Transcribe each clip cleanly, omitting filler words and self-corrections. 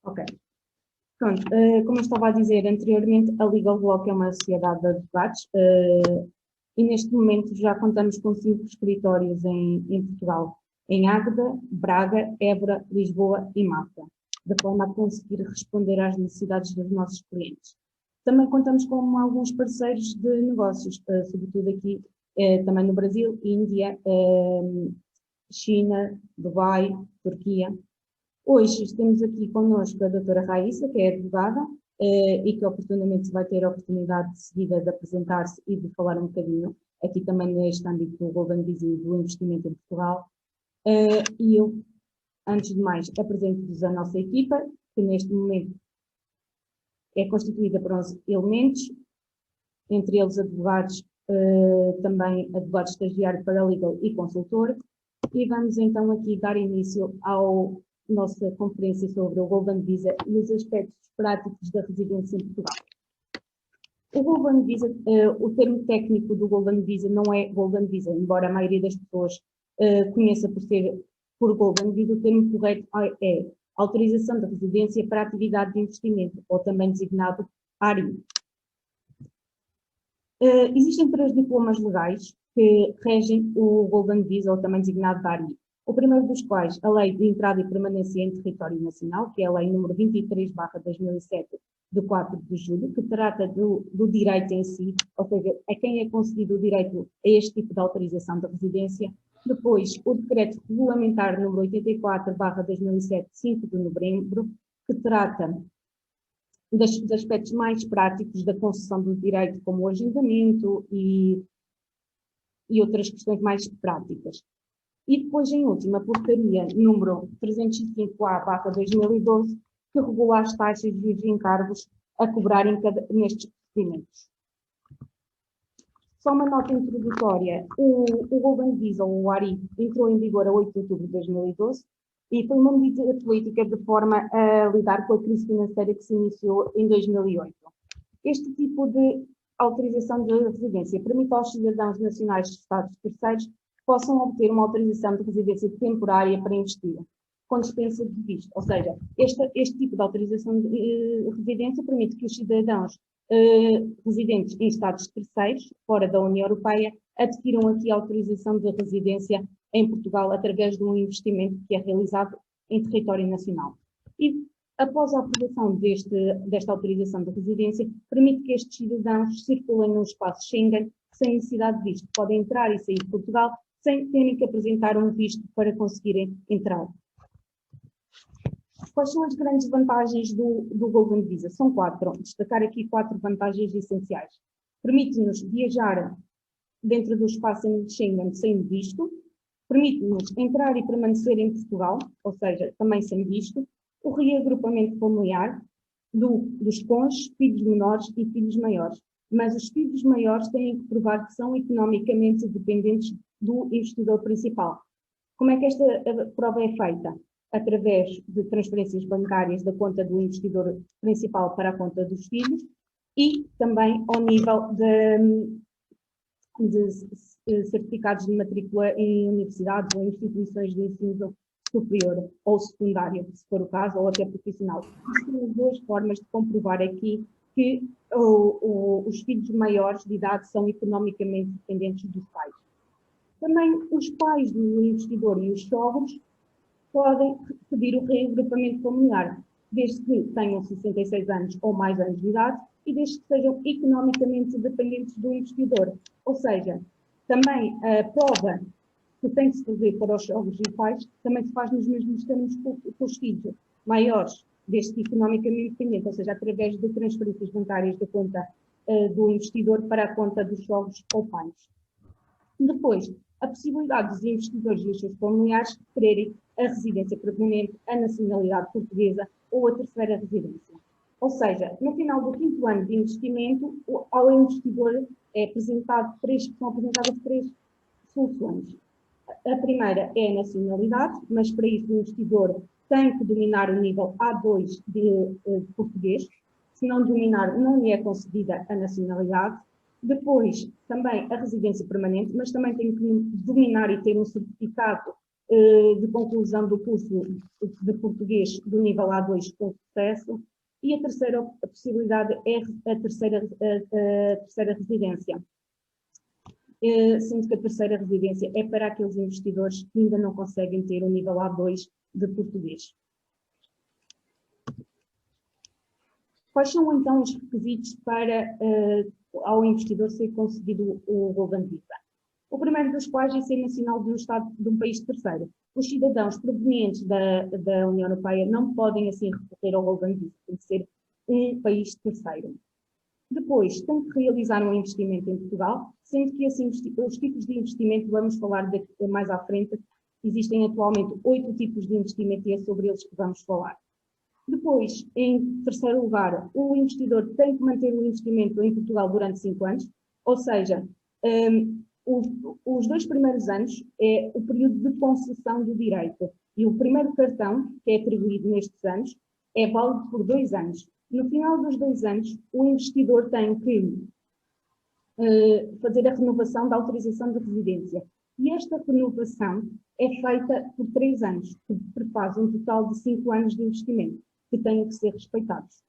Ok. Pronto, como eu estava a dizer anteriormente, a Legal Block é uma sociedade de advogados e neste momento já contamos com 5 escritórios em Portugal, em Águeda, Braga, Évora, Lisboa e Mafra, de forma a conseguir responder às necessidades dos nossos clientes. Também contamos com alguns parceiros de negócios, sobretudo aqui também no Brasil, Índia, China, Dubai, Turquia. Hoje temos aqui connosco a doutora Raíssa, que é advogada e que oportunamente vai ter a oportunidade de seguida de apresentar-se e de falar um bocadinho aqui também neste âmbito do Golden Visa e do investimento em Portugal. E eu, antes de mais, apresento-vos a nossa equipa, que neste momento é constituída por 11 elementos, entre eles advogados, também advogado estagiário, paralegal e consultor. E vamos então aqui dar início ao nossa conferência sobre o Golden Visa e os aspectos práticos da residência em Portugal. O Golden Visa, o termo técnico do Golden Visa não é Golden Visa, embora a maioria das pessoas conheça por Golden Visa, o termo correto é Autorização de Residência para Atividade de Investimento, ou também designado ARI. Existem 3 diplomas legais que regem o Golden Visa, ou também designado ARI. O primeiro dos quais, a Lei de Entrada e Permanência em Território Nacional, que é a Lei número 23/2007, de 4 de julho, que trata do direito em si, ou seja, a quem é concedido o direito a este tipo de autorização de residência. Depois, o Decreto Regulamentar número 84/2007, 5 de novembro, que trata dos aspectos mais práticos da concessão do direito, como o agendamento e outras questões mais práticas. E depois, em última, a portaria número 305/2012, que regula as taxas e os encargos a cobrarem nestes procedimentos. Só uma nota introdutória, o Golden Visa, ou o ARI, entrou em vigor a 8 de outubro de 2012 e foi uma medida política de forma a lidar com a crise financeira que se iniciou em 2008. Este tipo de autorização de residência permite aos cidadãos nacionais de Estados terceiros possam obter uma autorização de residência temporária para investir, com dispensa de visto. Ou seja, este tipo de autorização de residência permite que os cidadãos residentes em Estados terceiros, fora da União Europeia, adquiram aqui a autorização de residência em Portugal através de um investimento que é realizado em território nacional. E, após a aprovação desta autorização de residência, permite que estes cidadãos circulem no espaço Schengen sem necessidade de visto. Podem entrar e sair de Portugal sem terem que apresentar um visto para conseguirem entrar. Quais são as grandes vantagens do Golden Visa? São 4. Destacar aqui 4 vantagens essenciais. Permite-nos viajar dentro do espaço Schengen sem visto, permite-nos entrar e permanecer em Portugal, ou seja, também sem visto, o reagrupamento familiar dos cônjuges, filhos menores e filhos maiores. Mas os filhos maiores têm que provar que são economicamente dependentes do investidor principal. Como é que esta prova é feita? Através de transferências bancárias da conta do investidor principal para a conta dos filhos e também ao nível de certificados de matrícula em universidades ou instituições de ensino superior ou secundário, se for o caso, ou até profissional. São as 2 formas de comprovar aqui que os filhos maiores de idade são economicamente dependentes dos pais. Também os pais do investidor e os sogros podem pedir o reagrupamento familiar, desde que tenham 66 anos ou mais anos de idade e desde que sejam economicamente dependentes do investidor. Ou seja, também a prova que tem que se fazer para os sogros e pais também se faz nos mesmos termos com os filhos maiores, desde que economicamente dependentes, ou seja, através de transferências bancárias da conta do investidor para a conta dos sogros ou pais. Depois, a possibilidade dos investidores e os seus familiares quererem a residência permanente, a nacionalidade portuguesa ou a terceira residência. Ou seja, no final do 5º ano de investimento, ao investidor são apresentadas 3 soluções. A primeira é a nacionalidade, mas para isso o investidor tem que dominar o nível A2 de português. Se não dominar, não lhe é concedida a nacionalidade. Depois, também a residência permanente, mas também tem que dominar e ter um certificado de conclusão do curso de português do nível A2 com sucesso. E a terceira possibilidade é a terceira residência. Sendo que a terceira residência é para aqueles investidores que ainda não conseguem ter o nível A2 de português. Quais são então os requisitos para ao investidor ser concedido o Golden Visa? O primeiro dos quais é ser nacional de um Estado de um país terceiro. Os cidadãos provenientes da União Europeia não podem assim recorrer ao Golden Visa, tem que ser um país terceiro. Depois, tem que realizar um investimento em Portugal, sendo que assim, os tipos de investimento, vamos falar mais à frente, existem atualmente 8 tipos de investimento e é sobre eles que vamos falar. Depois, em terceiro lugar, o investidor tem que manter o investimento em Portugal durante 5 anos, ou seja, os 2 primeiros anos é o período de concessão do direito e o primeiro cartão, que é atribuído nestes anos, é válido por 2 anos. No final dos 2 anos, o investidor tem que fazer a renovação da autorização de residência. E esta renovação é feita por 3 anos, que prefaz um total de 5 anos de investimento, que têm que ser respeitados.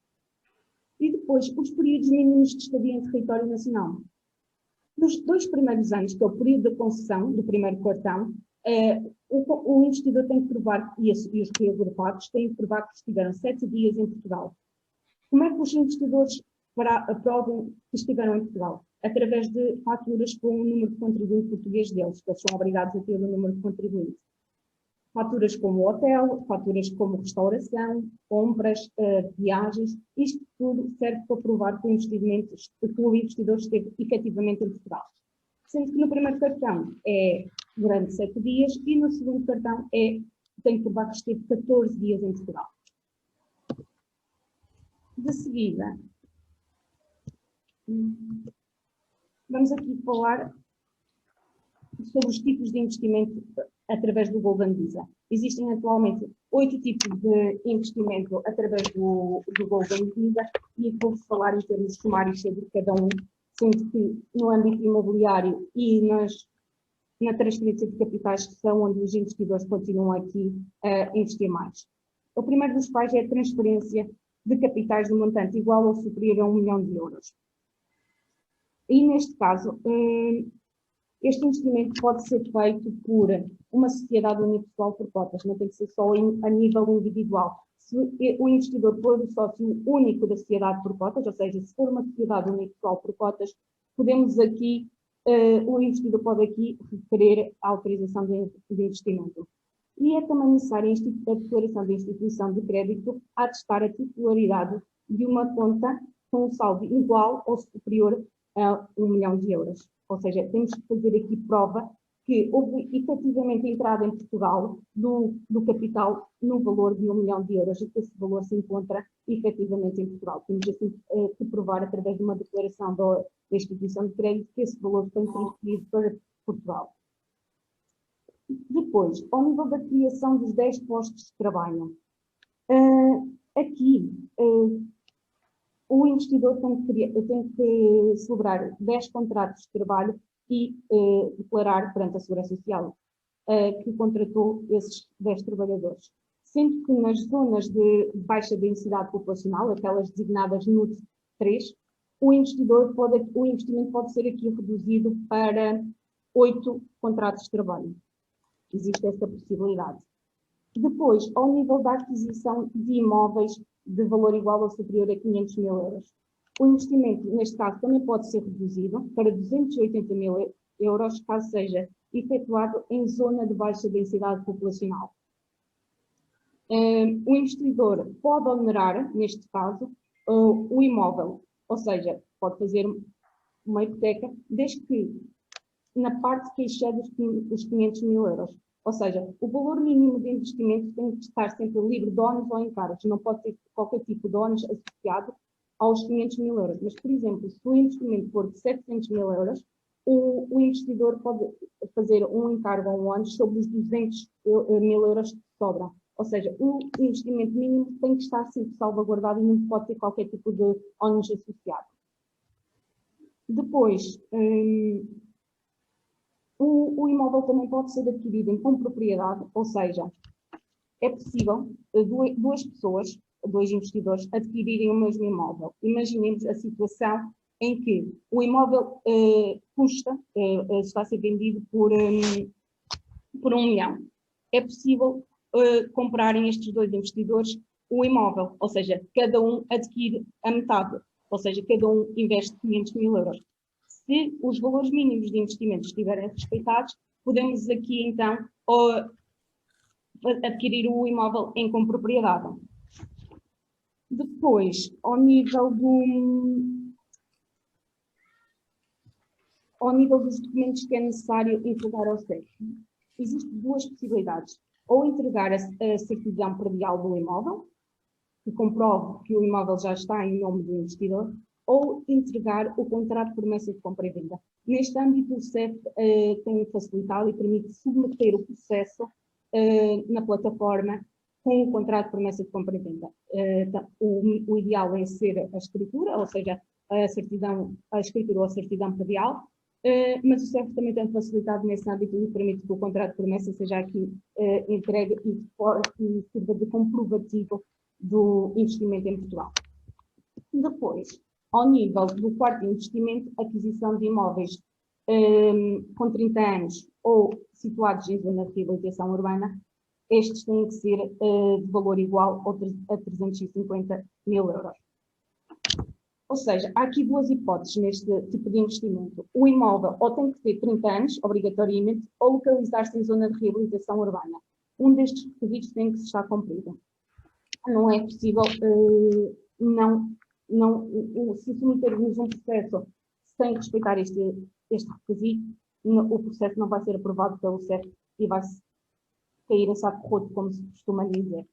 E depois, os períodos mínimos de estadia em território nacional. Nos 2 primeiros anos, que é o período da concessão do primeiro cartão, o investidor tem que provar, e os reagrupados têm que provar que estiveram 7 dias em Portugal. Como é que os investidores aprovam que estiveram em Portugal? Através de faturas com o número de contribuinte português deles, que eles são obrigados a ter o número de contribuinte. Faturas como hotel, faturas como restauração, compras, viagens, isto tudo serve para provar que o investidor esteve efetivamente em Portugal. Sendo que no primeiro cartão é durante 7 dias e no segundo cartão tem que provar que esteve 14 dias em Portugal. De seguida, vamos aqui falar sobre os tipos de investimento através do Golden Visa. Existem atualmente 8 tipos de investimento através do Golden Visa e vou-vos falar em termos sumários sobre cada um, sendo que no âmbito imobiliário e na transferência de capitais, que são onde os investidores continuam aqui a investir mais. O primeiro dos quais é a transferência de capitais de montante igual ou superior a 1 milhão de euros. E neste caso, este investimento pode ser feito por uma sociedade unipessoal por cotas, não tem que ser só a nível individual. Se o investidor for o sócio único da sociedade por cotas, ou seja, se for uma sociedade unipessoal por cotas, podemos aqui, o investidor pode aqui requerer a autorização de investimento. E é também necessária a declaração de instituição de crédito a atestar a titularidade de uma conta com um saldo igual ou superior a 1 milhão de euros. Ou seja, temos que fazer aqui prova que houve efetivamente entrada em Portugal do capital no valor de 1 milhão de euros e que esse valor se encontra efetivamente em Portugal. Temos assim que provar através de uma declaração da instituição de crédito que esse valor foi transferido para Portugal. Depois, ao nível da criação dos 10 postos de trabalho, aqui o investidor tem que celebrar 10 contratos de trabalho e declarar perante a Segurança Social que contratou esses 10 trabalhadores. Sendo que nas zonas de baixa densidade populacional, aquelas designadas NUTS 3, o investimento pode ser aqui reduzido para 8 contratos de trabalho. Existe esta possibilidade. Depois, ao nível da aquisição de imóveis de valor igual ou superior a 500 mil euros, o investimento, neste caso, também pode ser reduzido para 280 mil euros, caso seja efetuado em zona de baixa densidade populacional. O investidor pode onerar, neste caso, o imóvel, ou seja, pode fazer uma hipoteca, desde que na parte que excede os 500 mil euros. Ou seja, o valor mínimo de investimento tem que estar sempre livre de ónus ou encargos. Não pode ter qualquer tipo de ónus associado aos 500 mil euros. Mas, por exemplo, se o investimento for de 700 mil euros, o investidor pode fazer um encargo ou um ónus sobre os 200 mil euros que sobram. Ou seja, o investimento mínimo tem que estar sempre salvaguardado e não pode ter qualquer tipo de ónus associado. Depois, O imóvel também pode ser adquirido em compropriedade, ou seja, é possível duas pessoas, dois investidores, adquirirem o mesmo imóvel. Imaginemos a situação em que o imóvel está a ser vendido por 1 milhão. É possível comprarem estes dois investidores o imóvel, ou seja, cada um adquire a metade, ou seja, cada um investe 500 mil euros. Se os valores mínimos de investimento estiverem respeitados, podemos aqui então adquirir o imóvel em compropriedade. Depois, ao nível dos documentos que é necessário entregar ao SEC, existem duas possibilidades. Ou entregar a certidão predial do imóvel, que comprove que o imóvel já está em nome do investidor, ou entregar o contrato de promessa de compra e venda. Neste âmbito, o SEC tem facilitado e permite submeter o processo na plataforma com o contrato de promessa de compra e venda. O ideal é ser a escritura, ou seja, a escritura ou a certidão predial, mas o SEC também tem facilitado nesse âmbito e permite que o contrato de promessa seja aqui entregue e sirva de comprovativo do investimento em Portugal. Depois, ao nível do quarto investimento, aquisição de imóveis com 30 anos ou situados em zona de reabilitação urbana, estes têm que ser de valor igual a 350 mil euros. Ou seja, há aqui duas hipóteses neste tipo de investimento. O imóvel ou tem que ter 30 anos, obrigatoriamente, ou localizar-se em zona de reabilitação urbana. Um destes requisitos tem que estar cumprido. Não é possível, se submetermos um processo sem respeitar este requisito, o processo não vai ser aprovado pelo SEC e vai cair em saco roto, como se costuma dizer.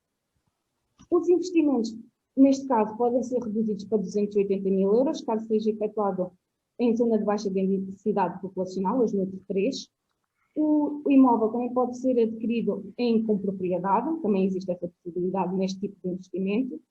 Os investimentos, neste caso, podem ser reduzidos para 280 mil euros, caso seja efetuado em zona de baixa densidade populacional, as NUTS 3. O imóvel também pode ser adquirido em compropriedade, também existe essa possibilidade neste tipo de investimento.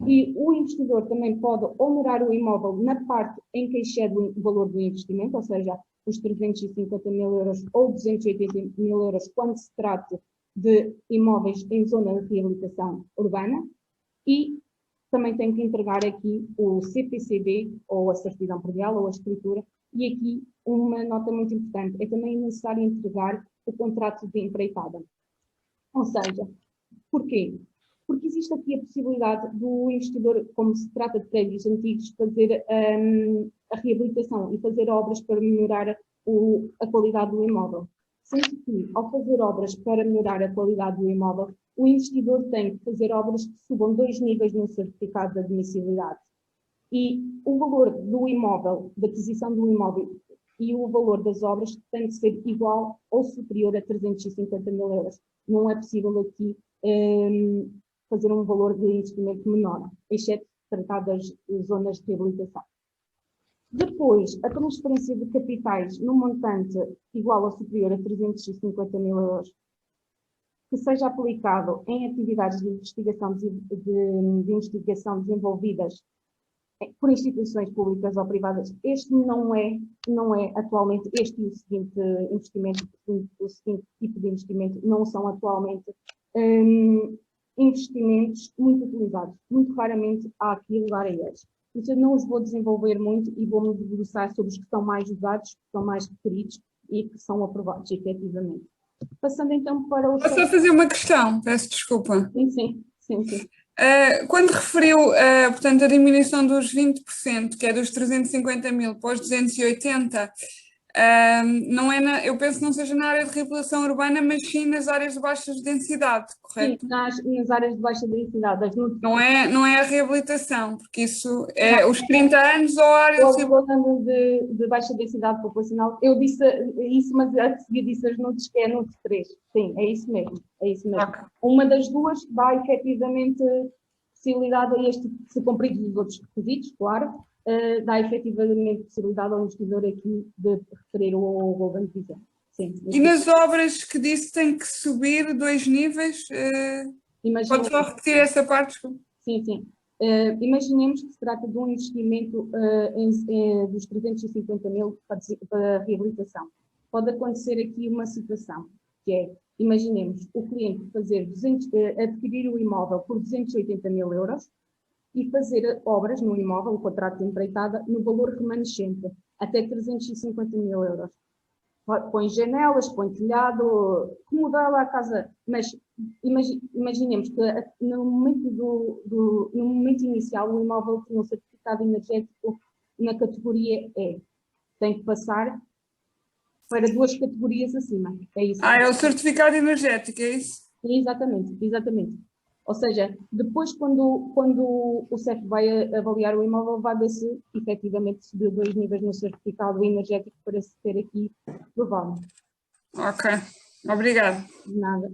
E o investidor também pode honorar o imóvel na parte em que excede o valor do investimento, ou seja, os 350 mil euros ou 280 mil euros, quando se trata de imóveis em zona de reabilitação urbana. E também tem que entregar aqui o CPCB, ou a certidão predial, ou a escritura. E aqui uma nota muito importante, é também necessário entregar o contrato de empreitada. Ou seja, porquê? Porque existe aqui a possibilidade do investidor, como se trata de prédios antigos, fazer a reabilitação e fazer obras para melhorar a qualidade do imóvel. Sendo que, ao fazer obras para melhorar a qualidade do imóvel, o investidor tem que fazer obras que subam 2 níveis no certificado de admissibilidade. E o valor do imóvel, da aquisição do imóvel e o valor das obras tem que ser igual ou superior a 350 mil euros. Não é possível aqui fazer um valor de investimento menor, exceto tratar das zonas de reabilitação. Depois, a transferência de capitais no montante igual ou superior a 350 mil euros, que seja aplicado em atividades de investigação, de investigação desenvolvidas por instituições públicas ou privadas. Este não é atualmente, este e o seguinte investimento, o seguinte tipo de investimento não são atualmente investimentos muito utilizados. Muito raramente há aqui lugar a eles. Por isso eu não os vou desenvolver muito e vou-me debruçar sobre os que são mais usados, que são mais requeridos e que são aprovados efetivamente. Passando então para o... Posso só fazer uma questão? Peço desculpa. Sim. Quando referiu, portanto, a diminuição dos 20%, que é dos 350 mil para os 280, não é eu penso que não seja na área de reabilitação urbana, mas sim nas áreas de baixa densidade, correto? Sim, nas áreas de baixa densidade. Não é a reabilitação, porque isso é os 30 anos ou a área de reabilitação. Falando de baixa densidade populacional, eu disse isso, mas a seguir disse as NUTS, que é a NUTS 3. Sim, é isso mesmo. Okay. Uma das duas dá efetivamente possibilidade a este, se cumpridos os outros requisitos, claro, dá efetivamente possibilidade ao investidor aqui de referir o Golden Visa. Sim. E nas obras que disse tem que subir 2 níveis? Pode só repetir essa parte? Sim. Imaginemos que se trata de um investimento dos 350 mil para reabilitação. pode acontecer aqui uma situação, que é, imaginemos, o cliente adquirir o imóvel por 280 mil euros e fazer obras no imóvel, o contrato de empreitada, no valor remanescente, até 350 mil euros. Põe janelas, põe telhado, remodela a casa, mas imaginemos que no momento inicial o imóvel tinha um certificado energético na categoria E. Tem que passar para 2 categorias acima. É isso. É o certificado energético, é isso? Exatamente, exatamente. Ou seja, depois quando o CEF vai avaliar o imóvel, vai ver se efetivamente subiu 2 níveis no certificado energético para se ter aqui provado. Ok, obrigada. De nada.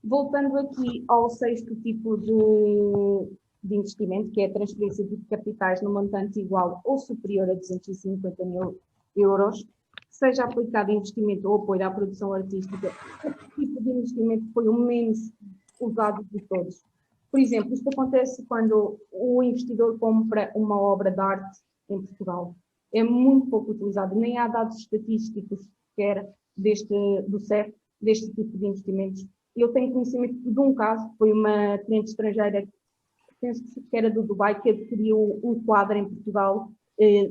Voltando aqui ao 6º tipo de investimento, que é a transferência de capitais no montante igual ou superior a 250 mil euros, seja aplicado investimento ou apoio à produção artística. Este tipo de investimento foi o menos usado de todos. Por exemplo, isto acontece quando o investidor compra uma obra de arte em Portugal. É muito pouco utilizado, nem há dados estatísticos sequer do CEF, deste tipo de investimentos. Eu tenho conhecimento de um caso, foi uma cliente estrangeira, penso que era do Dubai, que adquiriu um quadro em Portugal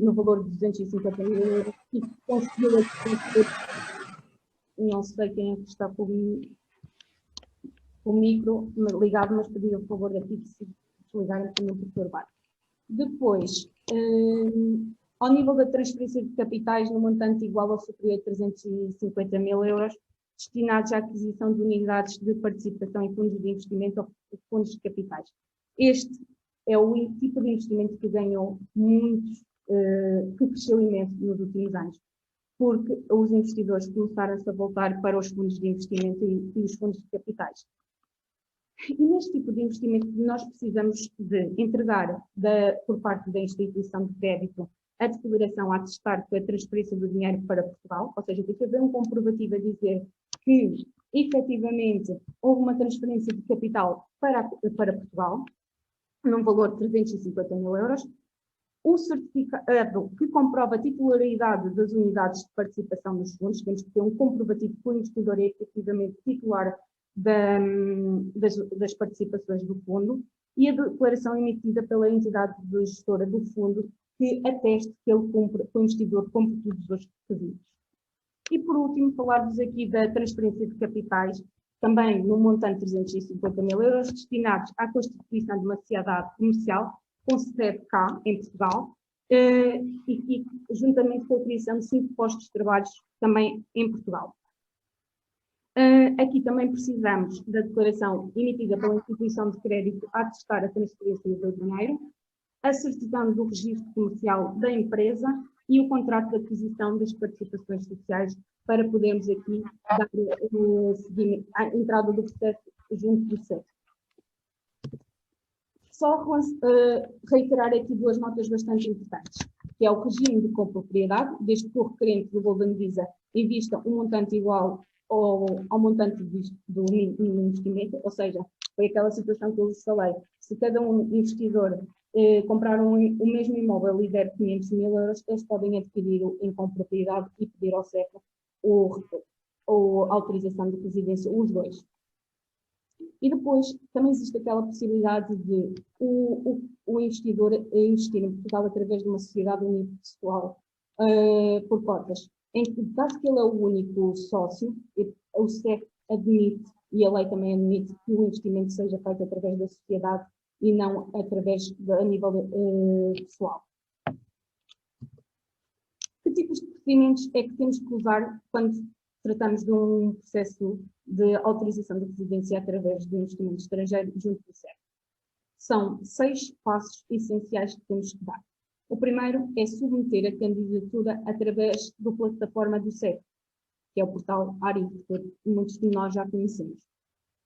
no valor de 250 mil euros e conseguiu adquirir. Não sei quem é que está com o micro ligado, mas pedi o favor daqui de se desligarem para não perturbar. Depois, ao nível da transferência de capitais no montante igual ou superior a 350 mil euros, destinados à aquisição de unidades de participação em fundos de investimento ou fundos de capitais. Este é o tipo de investimento que ganhou muitos, que cresceu imenso nos últimos anos, porque os investidores começaram-se a voltar para os fundos de investimento e os fundos de capitais. E neste tipo de investimento nós precisamos de entregar por parte da instituição de crédito a declaração a atestar que a transferência do dinheiro para Portugal, ou seja, tem que haver um comprovativo a dizer que efetivamente houve uma transferência de capital para Portugal, num valor de 350 mil euros, o certificado que comprova a titularidade das unidades de participação nos fundos, temos que ter um comprovativo que o investidor é efetivamente titular das participações do fundo, e a declaração emitida pela entidade gestora do fundo que ateste que o investidor cumpre todos os requisitos. E por último, falar-vos aqui da transferência de capitais, também no montante de 350 mil euros, destinados à constituição de uma sociedade comercial com sede cá, em Portugal, e juntamente com a criação de 5 postos de trabalho também em Portugal. Aqui também precisamos da declaração emitida pela instituição de crédito a atestar a transferência do dinheiro, a certidão do registro comercial da empresa e o contrato de aquisição das participações sociais para podermos aqui dar seguimento à entrada do processo junto do CEF. Só reiterar aqui 2 notas bastante importantes, que é o regime de copropriedade, desde que o requerente do Golden Visa invista um montante igual ao montante do mínimo investimento, ou seja, foi aquela situação que eu vos falei. Se cada investidor comprar o mesmo imóvel e der 500 mil euros, eles podem adquiri-lo em copropriedade e pedir ao CEF a autorização de residência, os dois. E depois também existe aquela possibilidade de o investidor investir em Portugal através de uma sociedade unipessoal por cotas, em que, caso que ele é o único sócio, o CEF admite, e a lei também admite, que o investimento seja feito através da sociedade e não através a nível pessoal. Que tipos de procedimentos é que temos que usar quando tratamos de um processo de autorização de residência através do investimento estrangeiro junto do CEF? São 6 passos essenciais que temos que dar. O primeiro é submeter a candidatura através da plataforma do CEF, que é o portal ARI, que muitos de nós já conhecemos.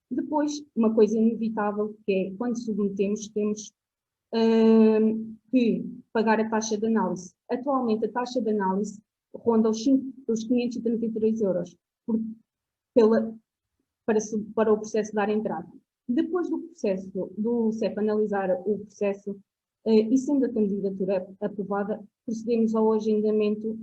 Depois, uma coisa inevitável, que é quando submetemos, temos que pagar a taxa de análise. Atualmente, a taxa de análise ronda os 533 euros para o processo dar entrada. Depois do CEF analisar o processo, E sendo a candidatura aprovada, procedemos ao agendamento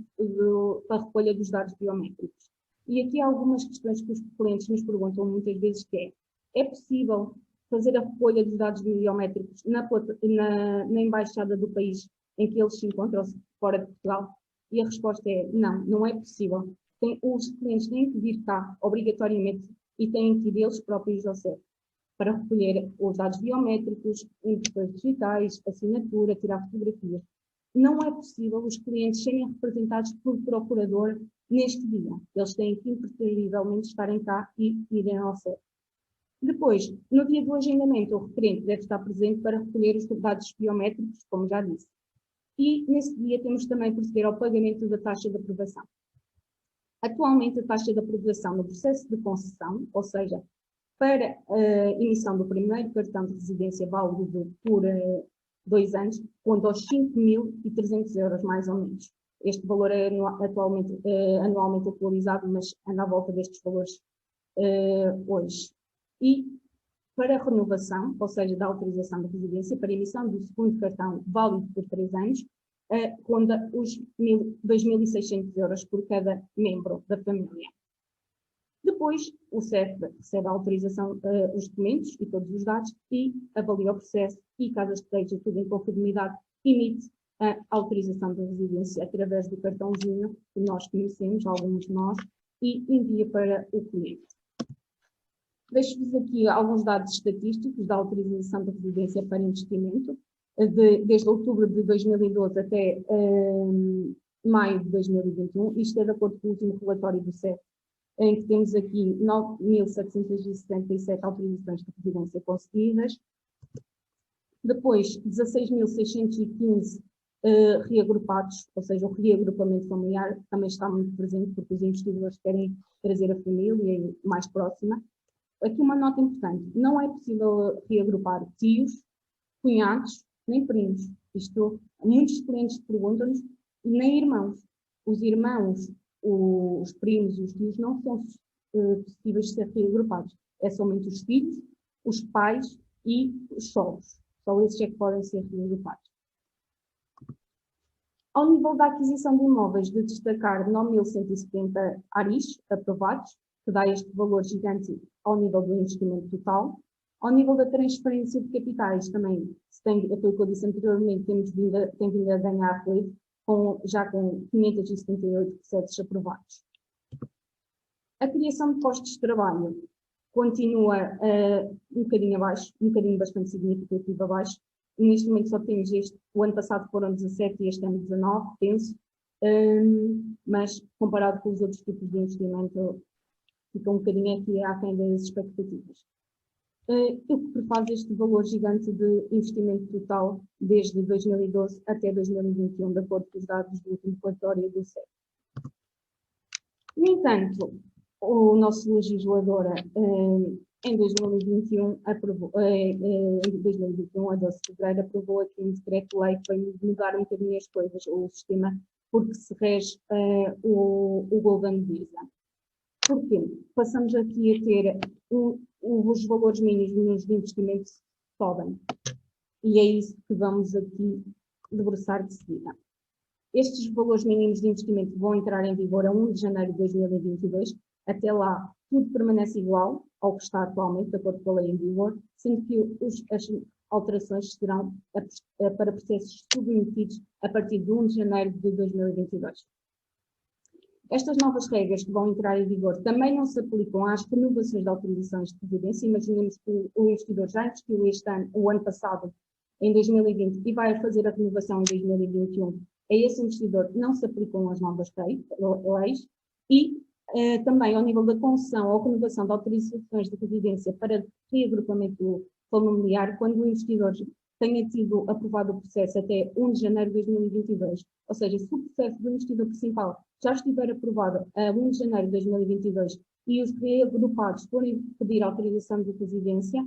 da recolha dos dados biométricos. E aqui há algumas questões que os clientes nos perguntam muitas vezes, que é possível fazer a recolha dos dados biométricos na embaixada do país em que eles se encontram, fora de Portugal? E a resposta é não, não é possível. Os clientes têm que vir cá, obrigatoriamente, e têm que ir eles próprios ao CEF para recolher os dados biométricos, impressões digitais, assinatura, tirar fotografias. Não é possível os clientes serem representados por procurador neste dia. Eles têm que, imprescindivelmente, estarem cá e irem ao CEF. Depois, no dia do agendamento, o referente deve estar presente para recolher os dados biométricos, como já disse. E, nesse dia, temos também que proceder ao pagamento da taxa de aprovação. Atualmente, a taxa de aprovação no processo de concessão, ou seja, para a emissão do primeiro cartão de residência válido por 2 anos, ronda aos 5.300 euros, mais ou menos. Este valor é anualmente atualizado, mas anda à volta destes valores hoje. E para a renovação, ou seja, da autorização de residência, para a emissão do segundo cartão válido por 3 anos, ronda os 2.600 euros por cada membro da família. Depois, o CEF recebe a autorização, os documentos e todos os dados e avalia o processo e, caso esteja tudo em conformidade, emite a autorização de residência através do cartãozinho que nós conhecemos, alguns de nós, e envia para o cliente. Deixo-vos aqui alguns dados estatísticos da autorização de residência para investimento, desde outubro de 2012 até maio de 2021, isto é de acordo com o último relatório do CEF, em que temos aqui 9.777 autorizações de residência concedidas, depois 16.615 reagrupados, ou seja, o reagrupamento familiar também está muito presente, porque os investidores querem trazer a família mais próxima. Aqui uma nota importante, não é possível reagrupar tios, cunhados, nem primos. Isto, muitos clientes perguntam-nos, nem irmãos. Os irmãos, os primos e os tios não são possíveis de ser reagrupados. É somente os filhos, os pais e os sogros. Só esses é que podem ser reagrupados. Ao nível da aquisição de imóveis, de destacar 9.170 ARIs aprovados, que dá este valor gigante ao nível do investimento total. Ao nível da transferência de capitais, também, aquilo que eu disse anteriormente, tem vindo a ganhar relevo, já com 578 processos aprovados. A criação de postos de trabalho continua um bocadinho abaixo, um bocadinho bastante significativo abaixo. Neste momento só temos o ano passado foram 17 e este ano 19, penso, mas comparado com os outros tipos de investimento, fica um bocadinho aqui aquém das expectativas. O que faz este valor gigante de investimento total desde 2012 até 2021, de acordo com os dados do último relatório do CEF. No entanto, o nosso legislador, em 2021, a 12 de fevereiro, aprovou aqui um decreto-lei para mudar um bocadinho as coisas, o sistema, porque se rege o Golden Visa. Porquê? Passamos aqui a ter os valores mínimos de investimento sobem. E é isso que vamos aqui debruçar de seguida. Estes valores mínimos de investimento vão entrar em vigor a 1 de janeiro de 2022. Até lá, tudo permanece igual ao que está atualmente, de acordo com a lei em vigor, sendo que as alterações serão para processos submetidos a partir de 1 de janeiro de 2022. Estas novas regras que vão entrar em vigor também não se aplicam às renovações de autorizações de residência. Imaginemos que o investidor já investiu o ano passado, em 2020, e vai fazer a renovação em 2021. A esse investidor não se aplicam as novas leis e também ao nível da concessão ou renovação de autorizações de residência para reagrupamento familiar, quando o investidor tenha tido aprovado o processo até 1 de janeiro de 2022, ou seja, se o processo do investidor principal já estiver aprovado a 1 de janeiro de 2022 e os reagrupados forem pedir autorização de residência,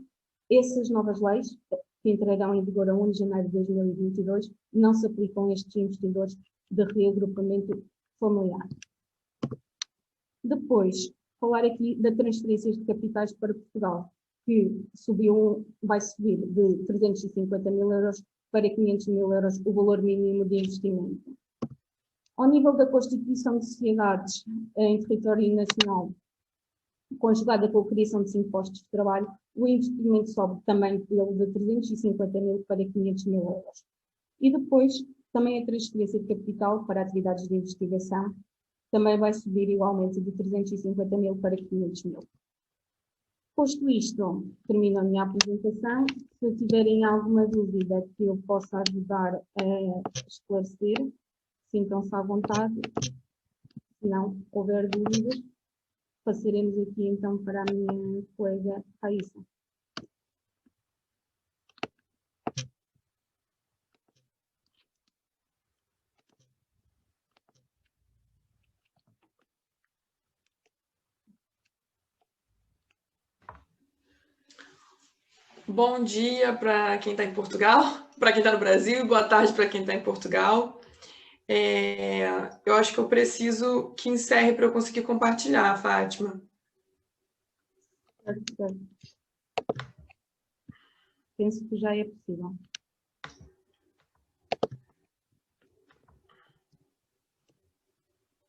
essas novas leis, que entrarão em vigor a 1 de janeiro de 2022, não se aplicam a estes investidores de reagrupamento familiar. Depois, falar aqui das transferências de capitais para Portugal, que vai subir de 350 mil euros para 500 mil euros o valor mínimo de investimento. Ao nível da constituição de sociedades em território nacional, conjugada com a criação de 5 postos de trabalho, o investimento sobe também de 350 mil para 500 mil euros. E depois, também a transferência de capital para atividades de investigação também vai subir igualmente de 350 mil para 500 mil. Posto isto, termino a minha apresentação. Se tiverem alguma dúvida que eu possa ajudar a esclarecer, sintam-se à vontade. Se não houver dúvidas, passaremos aqui então para a minha colega Raíssa. Bom dia para quem está em Portugal, para quem está no Brasil, boa tarde para quem está em Portugal. Eu acho que eu preciso que encerre para eu conseguir compartilhar, Fátima. Certo. Penso que já é possível.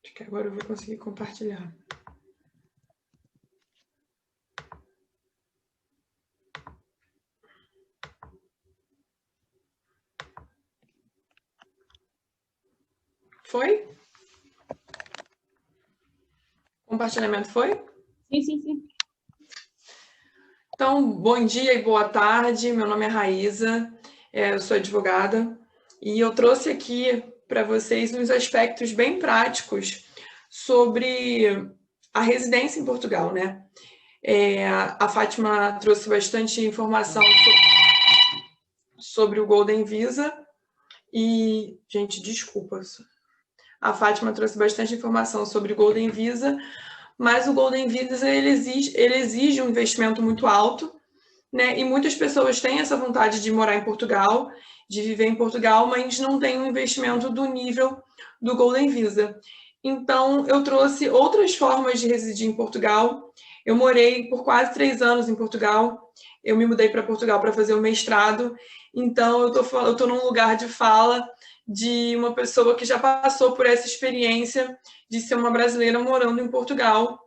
Acho que agora eu vou conseguir compartilhar. Foi? Compartilhamento foi? Sim. Então, bom dia e boa tarde. Meu nome é Raíssa, eu sou advogada e eu trouxe aqui para vocês uns aspectos bem práticos sobre a residência em Portugal, né? A Fátima trouxe bastante informação sobre o Golden Visa e, gente, desculpa. A Fátima trouxe bastante informação sobre o Golden Visa, mas o Golden Visa ele exige um investimento muito alto, né? E muitas pessoas têm essa vontade de morar em Portugal, de viver em Portugal, mas não tem um investimento do nível do Golden Visa. Então, eu trouxe outras formas de residir em Portugal. Eu morei por quase 3 anos em Portugal. Eu me mudei para Portugal para fazer o mestrado. Então, eu estou num lugar de fala de uma pessoa que já passou por essa experiência de ser uma brasileira morando em Portugal.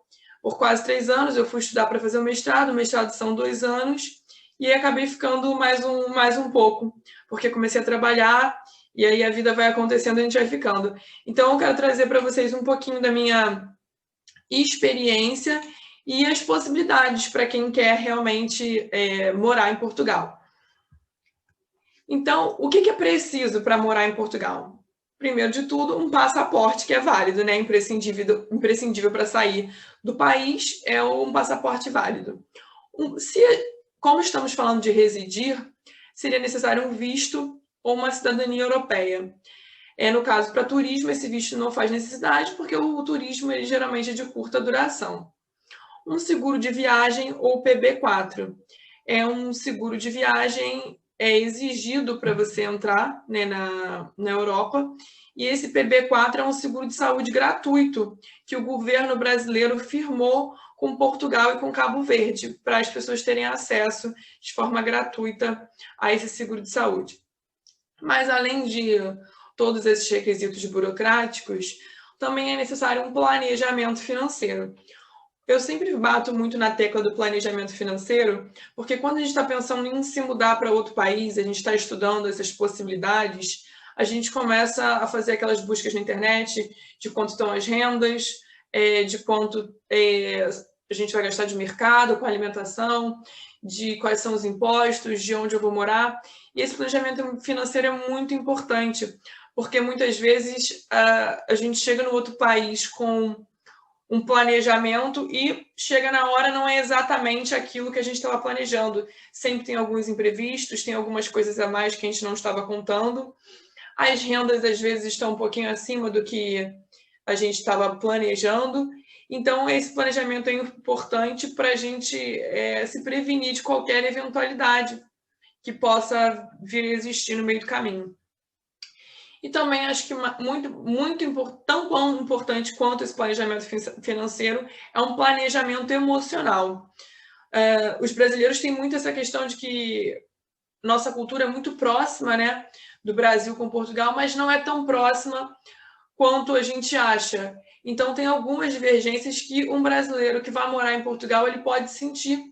Por quase 3 anos, eu fui estudar para fazer o mestrado são 2 anos, e acabei ficando mais um pouco, porque comecei a trabalhar, e aí a vida vai acontecendo e a gente vai ficando. Então, eu quero trazer para vocês um pouquinho da minha experiência e as possibilidades para quem quer realmente morar em Portugal. Então, o que é preciso para morar em Portugal? Primeiro de tudo, um passaporte que é válido, né? Imprescindível para sair do país é um passaporte válido. Como estamos falando de residir, seria necessário um visto ou uma cidadania europeia. No caso, para turismo, esse visto não faz necessidade, porque o turismo ele, geralmente é de curta duração. Um seguro de viagem ou PB4. É um seguro de viagem exigido para você entrar, né, na Europa, e esse PB4 é um seguro de saúde gratuito que o governo brasileiro firmou com Portugal e com Cabo Verde, para as pessoas terem acesso de forma gratuita a esse seguro de saúde. Mas, além de todos esses requisitos burocráticos, também é necessário um planejamento financeiro. Eu sempre bato muito na tecla do planejamento financeiro, porque quando a gente está pensando em se mudar para outro país, a gente está estudando essas possibilidades, a gente começa a fazer aquelas buscas na internet de quanto estão as rendas, de quanto a gente vai gastar de mercado, com alimentação, de quais são os impostos, de onde eu vou morar. E esse planejamento financeiro é muito importante, porque muitas vezes a gente chega no outro país com um planejamento e chega na hora não é exatamente aquilo que a gente estava planejando. Sempre tem alguns imprevistos, tem algumas coisas a mais que a gente não estava contando. As rendas, às vezes, estão um pouquinho acima do que a gente estava planejando. Então, esse planejamento é importante para a gente se prevenir de qualquer eventualidade que possa vir a existir no meio do caminho. E também acho que tão importante quanto esse planejamento financeiro é um planejamento emocional. Os brasileiros têm muito essa questão de que nossa cultura é muito próxima, né, do Brasil com Portugal, mas não é tão próxima quanto a gente acha. Então, tem algumas divergências que um brasileiro que vai morar em Portugal, ele pode sentir.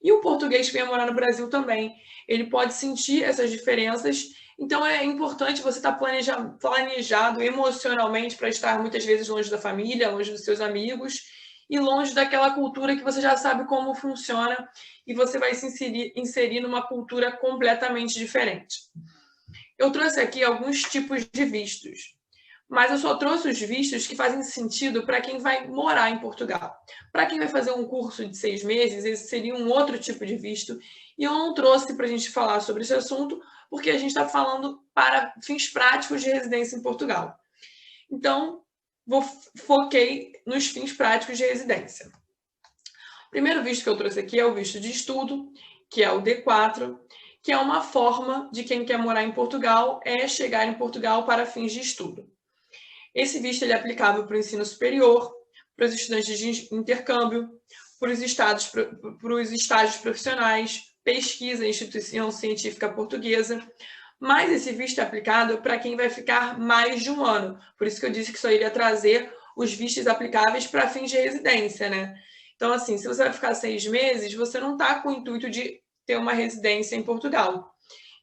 E o português que vem morar no Brasil também, ele pode sentir essas diferenças. Então, é importante você estar planejado emocionalmente para estar muitas vezes longe da família, longe dos seus amigos e longe daquela cultura que você já sabe como funciona e você vai se inserir numa cultura completamente diferente. Eu trouxe aqui alguns tipos de vistos, mas eu só trouxe os vistos que fazem sentido para quem vai morar em Portugal. Para quem vai fazer um curso de 6 meses, esse seria um outro tipo de visto, e eu não trouxe para a gente falar sobre esse assunto, porque a gente está falando para fins práticos de residência em Portugal. Então, foquei nos fins práticos de residência. O primeiro visto que eu trouxe aqui é o visto de estudo, que é o D4, que é uma forma de quem quer morar em Portugal, é chegar em Portugal para fins de estudo. Esse visto ele é aplicável para o ensino superior, para os estudantes de intercâmbio, para os estágios profissionais, pesquisa em instituição científica portuguesa, mas esse visto é aplicado para quem vai ficar mais de um ano. Por isso que eu disse que só iria trazer os vistos aplicáveis para fins de residência, né? Então, assim, se você vai ficar 6 meses, você não está com o intuito de ter uma residência em Portugal.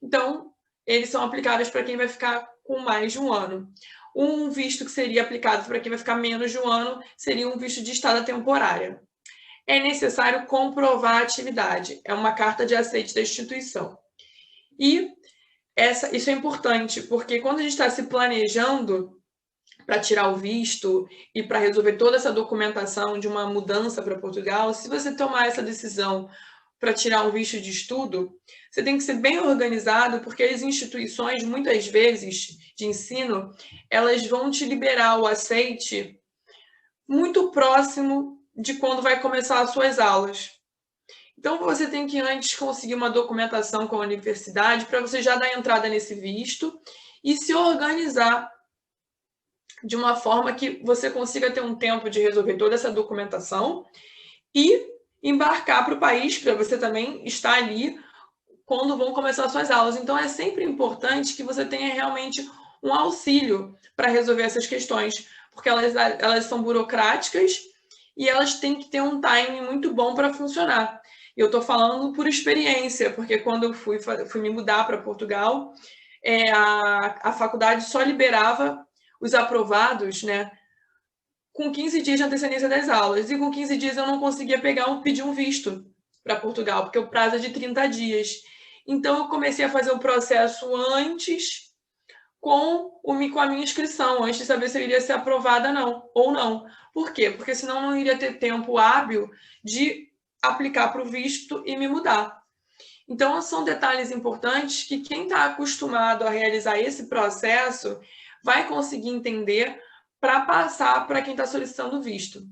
Então, eles são aplicáveis para quem vai ficar com mais de um ano. Um visto que seria aplicado para quem vai ficar menos de um ano seria um visto de estada temporária. É necessário comprovar a atividade, é uma carta de aceite da instituição. E isso é importante, porque quando a gente está se planejando para tirar o visto e para resolver toda essa documentação de uma mudança para Portugal, se você tomar essa decisão para tirar um visto de estudo, você tem que ser bem organizado, porque as instituições, muitas vezes, de ensino, elas vão te liberar o aceite muito próximo de quando vai começar as suas aulas. Então, você tem que antes conseguir uma documentação com a universidade para você já dar entrada nesse visto e se organizar de uma forma que você consiga ter um tempo de resolver toda essa documentação e embarcar para o país, para você também estar ali quando vão começar as suas aulas. Então, é sempre importante que você tenha realmente um auxílio para resolver essas questões, porque elas são burocráticas e elas têm que ter um timing muito bom para funcionar. E eu estou falando por experiência, porque quando eu fui me mudar para Portugal, a faculdade só liberava os aprovados, né, com 15 dias de antecedência das aulas. E com 15 dias eu não conseguia pedir um visto para Portugal, porque o prazo é de 30 dias. Então, eu comecei a fazer o processo antes com a minha inscrição, antes de saber se eu iria ser aprovada ou não. Por quê? Porque senão não iria ter tempo hábil de aplicar para o visto e me mudar. Então, são detalhes importantes que quem está acostumado a realizar esse processo vai conseguir entender para passar para quem está solicitando o visto.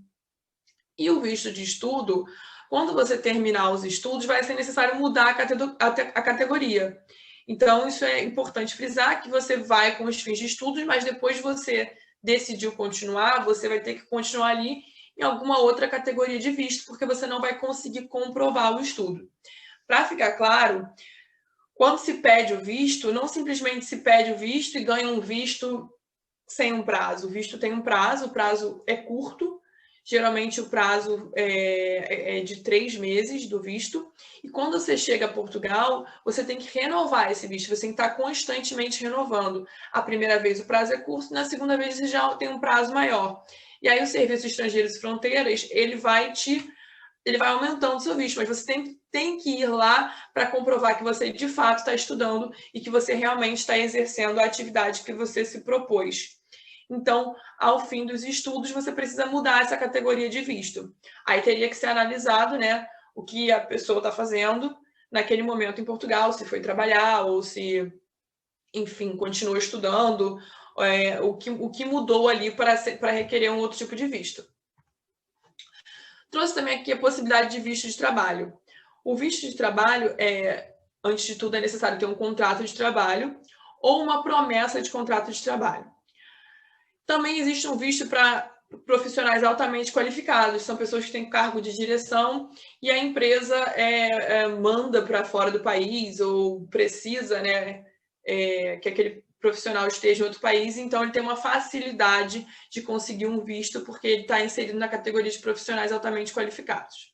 E o visto de estudo, quando você terminar os estudos, vai ser necessário mudar a categoria. Então, isso é importante frisar, que você vai com os fins de estudos, mas depois você decidiu continuar, você vai ter que continuar ali em alguma outra categoria de visto, porque você não vai conseguir comprovar o estudo. Para ficar claro, quando se pede o visto, não simplesmente se pede o visto e ganha um visto sem um prazo. O visto tem um prazo, o prazo é curto, geralmente o prazo é de 3 meses do visto, e quando você chega a Portugal, você tem que renovar esse visto, você tem que estar constantemente renovando. A primeira vez o prazo é curto, na segunda vez você já tem um prazo maior. E aí o Serviço de Estrangeiros e Fronteiras, ele vai aumentando o seu visto, mas você tem que ir lá para comprovar que você de fato está estudando e que você realmente está exercendo a atividade que você se propôs. Então, ao fim dos estudos, você precisa mudar essa categoria de visto. Aí teria que ser analisado, né, o que a pessoa está fazendo naquele momento em Portugal, se foi trabalhar ou se, enfim, continuou estudando, o que mudou ali para requerer um outro tipo de visto. Trouxe também aqui a possibilidade de visto de trabalho. O visto de trabalho, antes de tudo, é necessário ter um contrato de trabalho ou uma promessa de contrato de trabalho. Também existe um visto para profissionais altamente qualificados, são pessoas que têm cargo de direção e a empresa manda para fora do país ou precisa, né, que aquele profissional esteja em outro país, então ele tem uma facilidade de conseguir um visto porque ele está inserido na categoria de profissionais altamente qualificados.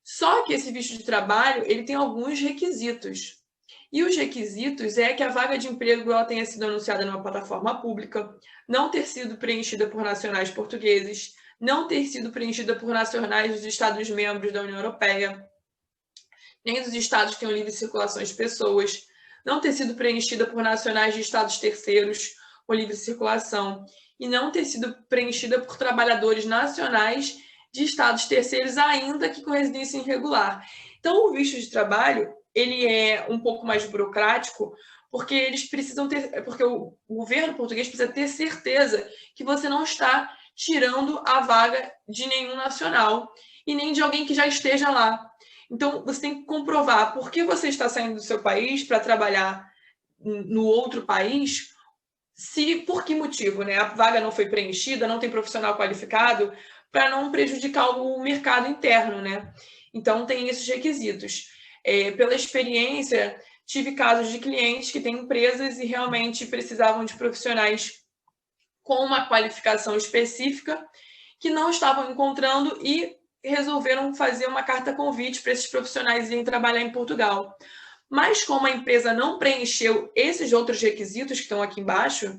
Só que esse visto de trabalho, ele tem alguns requisitos. E os requisitos é que a vaga de emprego ela tenha sido anunciada numa plataforma pública, não ter sido preenchida por nacionais portugueses, não ter sido preenchida por nacionais dos Estados-membros da União Europeia, nem dos estados que têm livre circulação de pessoas, não ter sido preenchida por nacionais de estados terceiros com livre circulação e não ter sido preenchida por trabalhadores nacionais de estados terceiros, ainda que com residência irregular. Então, o visto de trabalho ele é um pouco mais burocrático, porque eles precisam ter, porque o governo português precisa ter certeza que você não está tirando a vaga de nenhum nacional e nem de alguém que já esteja lá. Então, você tem que comprovar por que você está saindo do seu país para trabalhar no outro país, por que motivo, né? A vaga não foi preenchida, não tem profissional qualificado, para não prejudicar o mercado interno, né? Então, tem esses requisitos. Pela experiência, tive casos de clientes que têm empresas e realmente precisavam de profissionais com uma qualificação específica que não estavam encontrando e resolveram fazer uma carta convite para esses profissionais irem trabalhar em Portugal. Mas como a empresa não preencheu esses outros requisitos que estão aqui embaixo,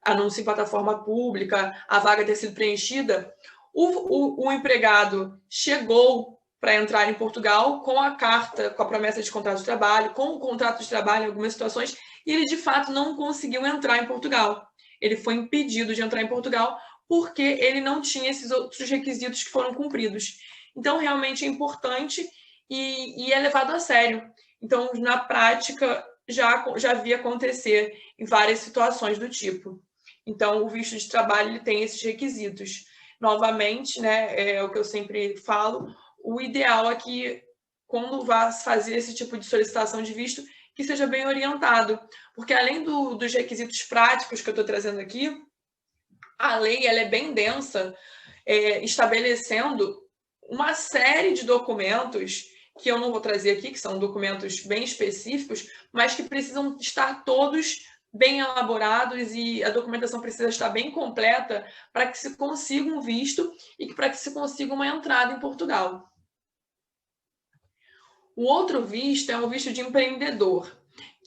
anúncio em plataforma pública, a vaga ter sido preenchida, o empregado chegou para entrar em Portugal com a carta, com a promessa de contrato de trabalho, com o contrato de trabalho em algumas situações, e ele de fato não conseguiu entrar em Portugal. Ele foi impedido de entrar em Portugal porque ele não tinha esses outros requisitos que foram cumpridos. Então, realmente é importante e é levado a sério. Então, na prática, já vi acontecer em várias situações do tipo. Então, o visto de trabalho ele tem esses requisitos. Novamente, né, é o que eu sempre falo, o ideal é que, quando vá fazer esse tipo de solicitação de visto, que seja bem orientado. Porque, além dos requisitos práticos que eu estou trazendo aqui, a lei ela é bem densa, estabelecendo uma série de documentos que eu não vou trazer aqui, que são documentos bem específicos, mas que precisam estar todos bem elaborados e a documentação precisa estar bem completa para que se consiga um visto e para que se consiga uma entrada em Portugal. O outro visto é um visto de empreendedor,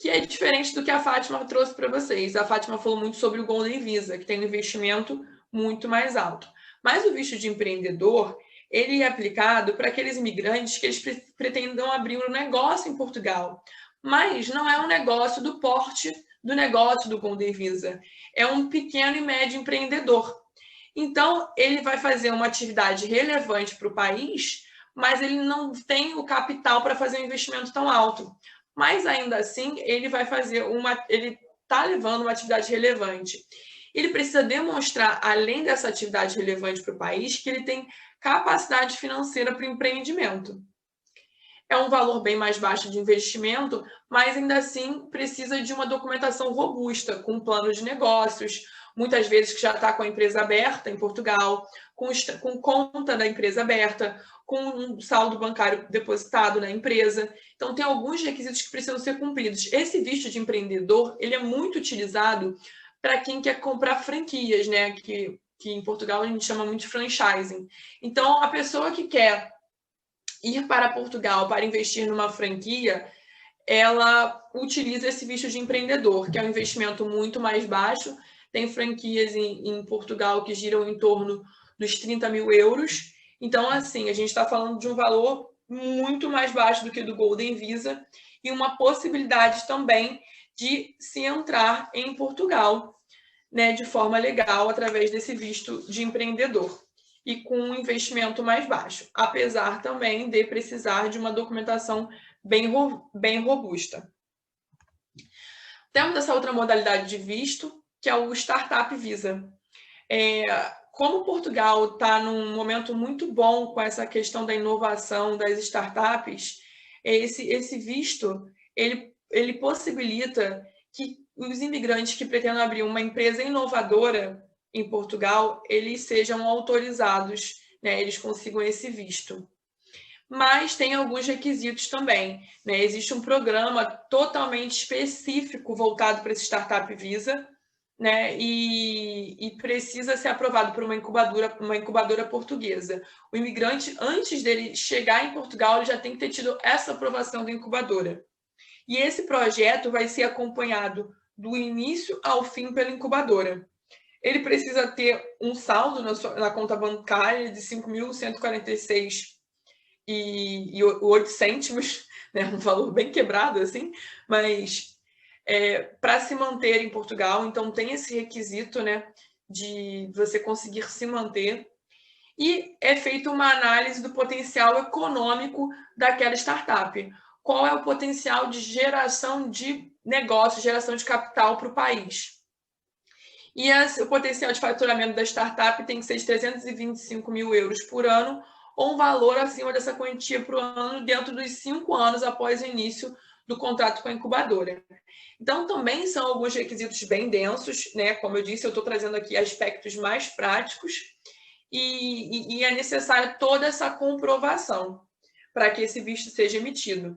que é diferente do que a Fátima trouxe para vocês. A Fátima falou muito sobre o Golden Visa, que tem um investimento muito mais alto. Mas o visto de empreendedor, ele é aplicado para aqueles imigrantes que eles pretendam abrir um negócio em Portugal. Mas não é um negócio do porte do negócio do Golden Visa. É um pequeno e médio empreendedor. Então, ele vai fazer uma atividade relevante para o país, mas ele não tem o capital para fazer um investimento tão alto. Mas, ainda assim, ele vai fazer ele está levando uma atividade relevante. Ele precisa demonstrar, além dessa atividade relevante para o país, que ele tem capacidade financeira para o empreendimento. É um valor bem mais baixo de investimento, mas ainda assim precisa de uma documentação robusta, com um plano de negócios, muitas vezes que já está com a empresa aberta em Portugal, com conta da empresa aberta, com um saldo bancário depositado na empresa. Então, tem alguns requisitos que precisam ser cumpridos. Esse visto de empreendedor, ele é muito utilizado para quem quer comprar franquias, né? Que em Portugal a gente chama muito de franchising. Então, a pessoa que quer ir para Portugal para investir numa franquia, ela utiliza esse visto de empreendedor, que é um investimento muito mais baixo. Tem franquias em Portugal que giram em torno dos 30 mil euros. Então, assim, a gente está falando de um valor muito mais baixo do que do Golden Visa e uma possibilidade também de se entrar em Portugal, né, de forma legal através desse visto de empreendedor e com um investimento mais baixo, apesar também de precisar de uma documentação bem robusta. Temos essa outra modalidade de visto, que é o Startup Visa. Como Portugal está num momento muito bom com essa questão da inovação das startups, esse visto ele possibilita que os imigrantes que pretendam abrir uma empresa inovadora em Portugal, eles sejam autorizados, né, eles consigam esse visto. Mas tem alguns requisitos também, né? Existe um programa totalmente específico voltado para esse Startup Visa, né? E precisa ser aprovado por uma incubadora portuguesa. O imigrante, antes dele chegar em Portugal, ele já tem que ter tido essa aprovação da incubadora. E esse projeto vai ser acompanhado do início ao fim pela incubadora. Ele precisa ter um saldo na conta bancária de 5.146,08 cêntimos, né? Um valor bem quebrado, assim, mas para se manter em Portugal, então tem esse requisito, né, de você conseguir se manter, e é feita uma análise do potencial econômico daquela startup. Qual é o potencial de geração de negócio, geração de capital para o país. E o potencial de faturamento da startup tem que ser de 325 mil euros por ano, ou um valor acima dessa quantia por ano dentro dos 5 anos após o início do contrato com a incubadora. Então, também são alguns requisitos bem densos, né? Como eu disse, eu estou trazendo aqui aspectos mais práticos, e é necessária toda essa comprovação para que esse visto seja emitido.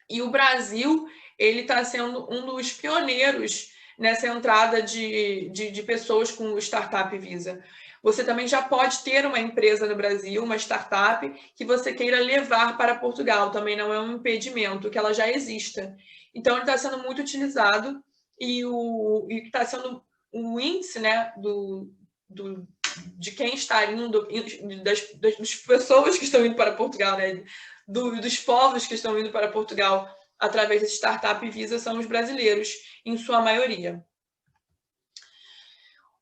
E o Brasil, ele está sendo um dos pioneiros nessa entrada de pessoas com o Startup Visa. Você também já pode ter uma empresa no Brasil, uma startup, que você queira levar para Portugal. Também não é um impedimento, que ela já exista. Então, ele está sendo muito utilizado, e está sendo o índice, né, de quem está indo, das pessoas que estão indo para Portugal, né, dos povos que estão indo para Portugal através desse Startup Visa, são os brasileiros, em sua maioria.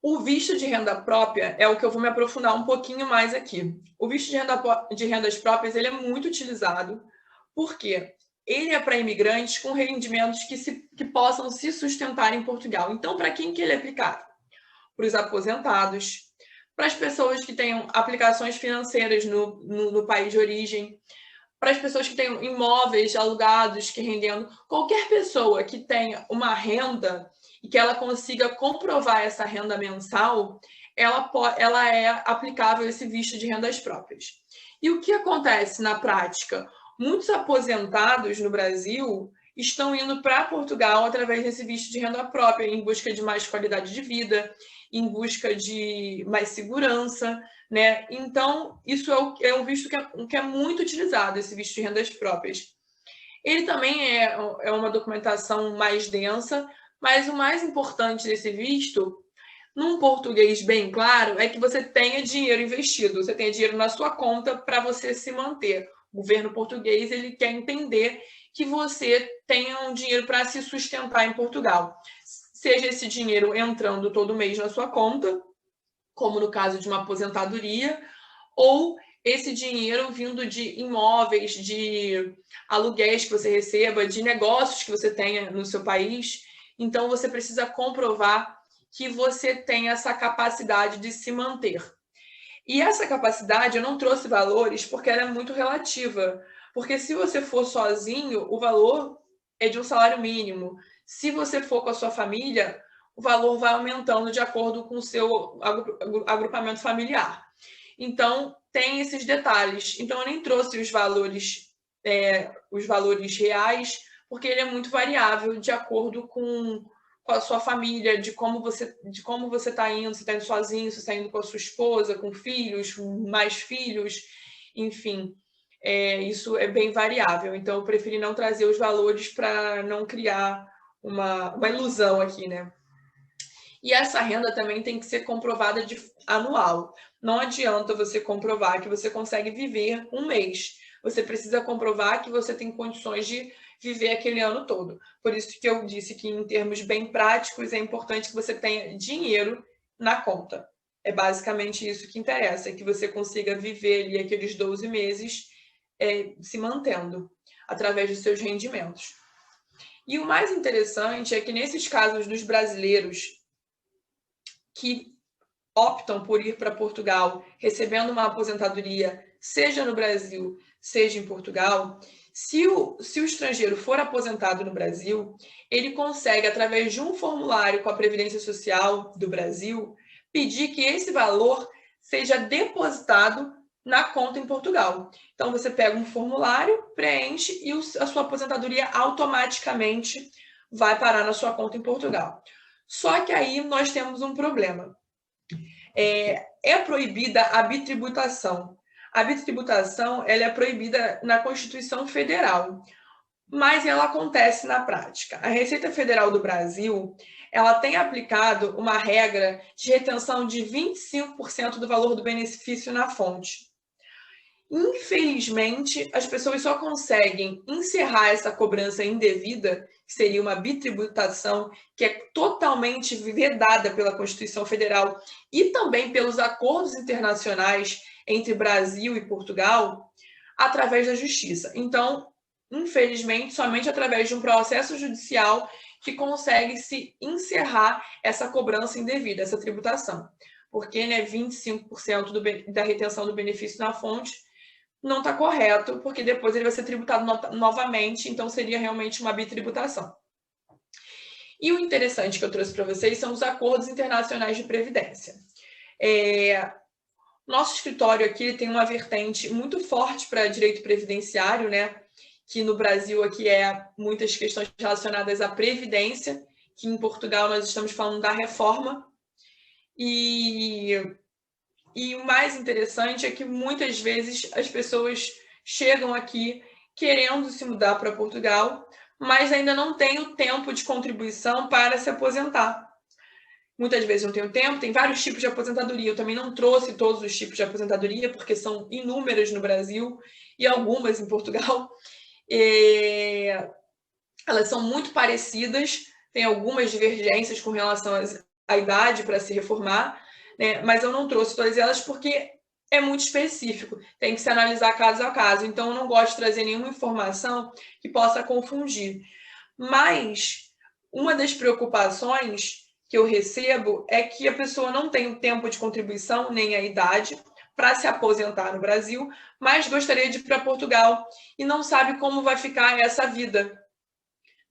O visto de renda própria é o que eu vou me aprofundar um pouquinho mais aqui. O visto de rendas próprias, ele é muito utilizado, porque ele é para imigrantes com rendimentos que possam se sustentar em Portugal. Então, para quem que ele é aplicado? Para os aposentados, para as pessoas que tenham aplicações financeiras no país de origem, para as pessoas que tenham imóveis alugados que rendendo, qualquer pessoa que tenha uma renda e que ela consiga comprovar essa renda mensal, ela é aplicável esse visto de rendas próprias. E o que acontece na prática? Muitos aposentados no Brasil estão indo para Portugal através desse visto de renda própria, em busca de mais qualidade de vida, em busca de mais segurança, né? Então, isso é um visto que é muito utilizado, esse visto de rendas próprias. Ele também é uma documentação mais densa, mas o mais importante desse visto, num português bem claro, é que você tenha dinheiro investido, você tenha dinheiro na sua conta para você se manter. O governo português, ele quer entender que você tenha um dinheiro para se sustentar em Portugal. Seja esse dinheiro entrando todo mês na sua conta, como no caso de uma aposentadoria, ou esse dinheiro vindo de imóveis, de aluguéis que você receba, de negócios que você tenha no seu país. Então, você precisa comprovar que você tem essa capacidade de se manter. E essa capacidade, eu não trouxe valores porque ela é muito relativa. Porque se você for sozinho, o valor é de um salário mínimo. Se você for com a sua família, o valor vai aumentando de acordo com o seu agrupamento familiar. Então, tem esses detalhes. Então, eu nem trouxe os valores reais, porque ele é muito variável de acordo com a sua família, de como você está indo, se está indo sozinho, se está indo com a sua esposa, com filhos, mais filhos, enfim. Isso é bem variável. Então, eu preferi não trazer os valores para não criar uma ilusão aqui, né? E essa renda também tem que ser comprovada anual. Não adianta você comprovar que você consegue viver um mês. Você precisa comprovar que você tem condições de viver aquele ano todo. Por isso que eu disse que, em termos bem práticos, é importante que você tenha dinheiro na conta. É basicamente isso que interessa, que você consiga viver ali aqueles 12 meses se mantendo através dos seus rendimentos. E o mais interessante é que, nesses casos dos brasileiros que optam por ir para Portugal recebendo uma aposentadoria, seja no Brasil, seja em Portugal, se o estrangeiro for aposentado no Brasil, ele consegue, através de um formulário com a Previdência Social do Brasil, pedir que esse valor seja depositado na conta em Portugal. Então, você pega um formulário, preenche e a sua aposentadoria automaticamente vai parar na sua conta em Portugal. Só que aí nós temos um problema. É proibida a bitributação. A bitributação ela é proibida na Constituição Federal, mas ela acontece na prática. A Receita Federal do Brasil ela tem aplicado uma regra de retenção de 25% do valor do benefício na fonte. Infelizmente, as pessoas só conseguem encerrar essa cobrança indevida, que seria uma bitributação, que é totalmente vedada pela Constituição Federal e também pelos acordos internacionais entre Brasil e Portugal, através da Justiça. Então, infelizmente, somente através de um processo judicial que consegue se encerrar essa cobrança indevida, essa tributação. Porque 25% da retenção do benefício na fonte não está correto, porque depois ele vai ser tributado novamente, então seria realmente uma bitributação. E o interessante que eu trouxe para vocês são os acordos internacionais de previdência. Nosso escritório aqui tem uma vertente muito forte para direito previdenciário, né? Que no Brasil aqui é muitas questões relacionadas à previdência, que em Portugal nós estamos falando da reforma. E o mais interessante é que muitas vezes as pessoas chegam aqui querendo se mudar para Portugal, mas ainda não têm o tempo de contribuição para se aposentar. Muitas vezes não tem o tempo, tem vários tipos de aposentadoria. Eu também não trouxe todos os tipos de aposentadoria, porque são inúmeros no Brasil e algumas em Portugal. Elas são muito parecidas, tem algumas divergências com relação à idade para se reformar, né? Mas eu não trouxe todas elas porque é muito específico, tem que se analisar caso a caso. Então, eu não gosto de trazer nenhuma informação que possa confundir. Mas uma das preocupações que eu recebo é que a pessoa não tem o tempo de contribuição, nem a idade, para se aposentar no Brasil, mas gostaria de ir para Portugal e não sabe como vai ficar essa vida,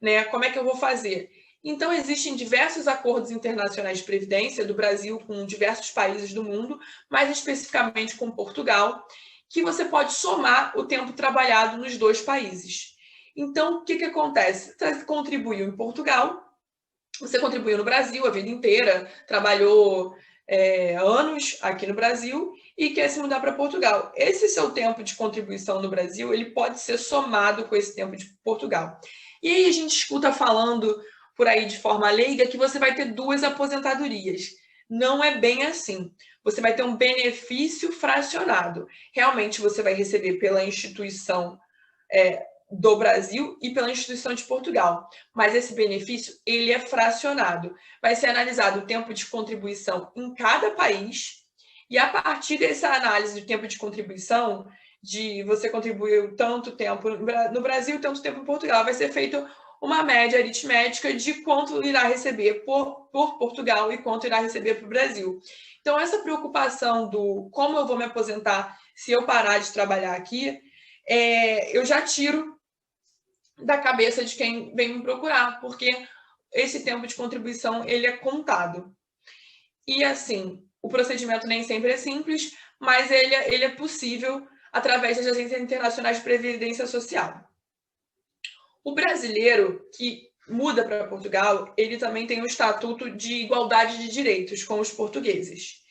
né? Como é que eu vou fazer? Então, existem diversos acordos internacionais de previdência do Brasil com diversos países do mundo, mais especificamente com Portugal, que você pode somar o tempo trabalhado nos dois países. Então, o que acontece? Você contribuiu em Portugal, você contribuiu no Brasil a vida inteira, trabalhou anos aqui no Brasil e quer se mudar para Portugal. Esse seu tempo de contribuição no Brasil, ele pode ser somado com esse tempo de Portugal. E aí a gente escuta falando por aí de forma leiga que você vai ter duas aposentadorias. Não é bem assim. Você vai ter um benefício fracionado. Realmente você vai receber pela instituição do Brasil e pela instituição de Portugal. Mas esse benefício, ele é fracionado. Vai ser analisado o tempo de contribuição em cada país e a partir dessa análise do tempo de contribuição, de você contribuiu tanto tempo no Brasil e tanto tempo em Portugal, vai ser feito uma média aritmética de quanto irá receber por Portugal e quanto irá receber para o Brasil. Então, essa preocupação do como eu vou me aposentar se eu parar de trabalhar aqui, eu já tiro da cabeça de quem vem me procurar, porque esse tempo de contribuição ele é contado. E assim, o procedimento nem sempre é simples, mas ele é possível através das agências internacionais de previdência social. O brasileiro que muda para Portugal, ele também tem um estatuto de igualdade de direitos com os portugueses.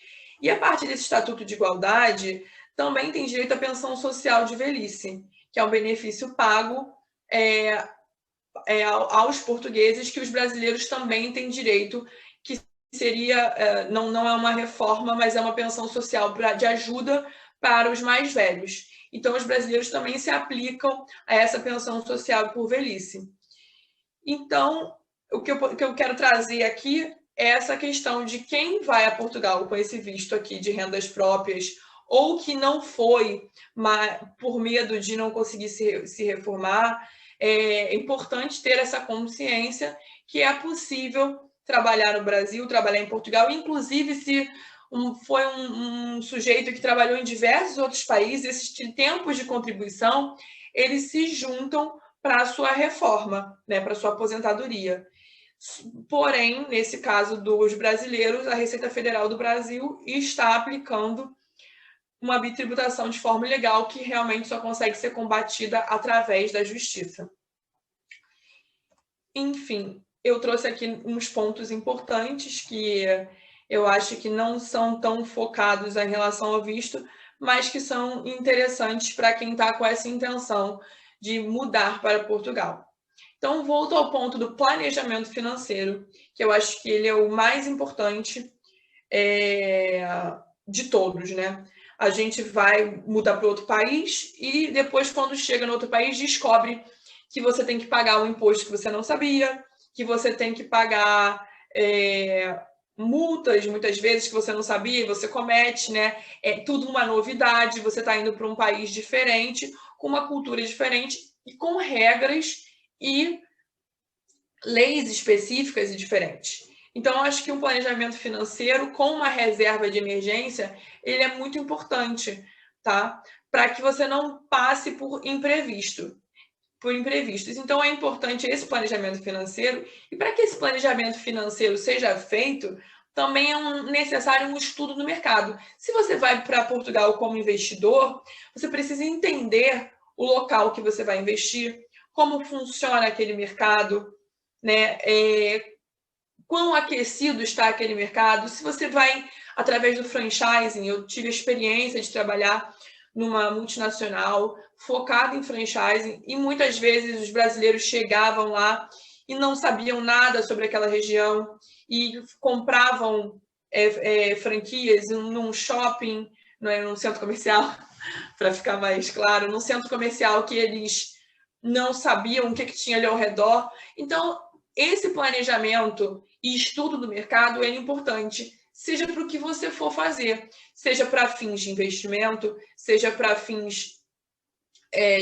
E a partir desse estatuto de igualdade, também tem direito à pensão social de velhice, que é um benefício pago aos portugueses, que os brasileiros também têm direito, que seria, não é uma reforma, mas é uma pensão social de ajuda para os mais velhos. Então, os brasileiros também se aplicam a essa pensão social por velhice. Então, o que eu quero trazer aqui é essa questão de quem vai a Portugal com esse visto aqui de rendas próprias ou que não foi por medo de não conseguir se reformar. É importante ter essa consciência que é possível trabalhar no Brasil, trabalhar em Portugal, inclusive se foi um sujeito que trabalhou em diversos outros países, esses tempos de contribuição, eles se juntam para a sua reforma, né, para a sua aposentadoria. Porém, nesse caso dos brasileiros, a Receita Federal do Brasil está aplicando uma bitributação de forma ilegal que realmente só consegue ser combatida através da justiça. Enfim, eu trouxe aqui uns pontos importantes que eu acho que não são tão focados em relação ao visto, mas que são interessantes para quem está com essa intenção de mudar para Portugal. Então, volto ao ponto do planejamento financeiro, que eu acho que ele é o mais importante de todos, né? A gente vai mudar para outro país e depois, quando chega no outro país, descobre que você tem que pagar um imposto que você não sabia, que você tem que pagar multas, muitas vezes, que você não sabia e você comete, né? É tudo uma novidade, você está indo para um país diferente, com uma cultura diferente e com regras e leis específicas e diferentes. Então, eu acho que um planejamento financeiro com uma reserva de emergência, ele é muito importante, tá? Para que você não passe por imprevistos. Então, é importante esse planejamento financeiro, e para que esse planejamento financeiro seja feito, também é necessário um estudo no mercado. Se você vai para Portugal como investidor, você precisa entender o local que você vai investir, como funciona aquele mercado, né? Quão aquecido está aquele mercado. Se você vai através do franchising, eu tive a experiência de trabalhar numa multinacional focada em franchising e muitas vezes os brasileiros chegavam lá e não sabiam nada sobre aquela região e compravam franquias num shopping, num centro comercial, para ficar mais claro, num centro comercial que eles não sabiam o que tinha ali ao redor. Então, esse planejamento e estudo do mercado é importante, seja para o que você for fazer, seja para fins de investimento, seja para fins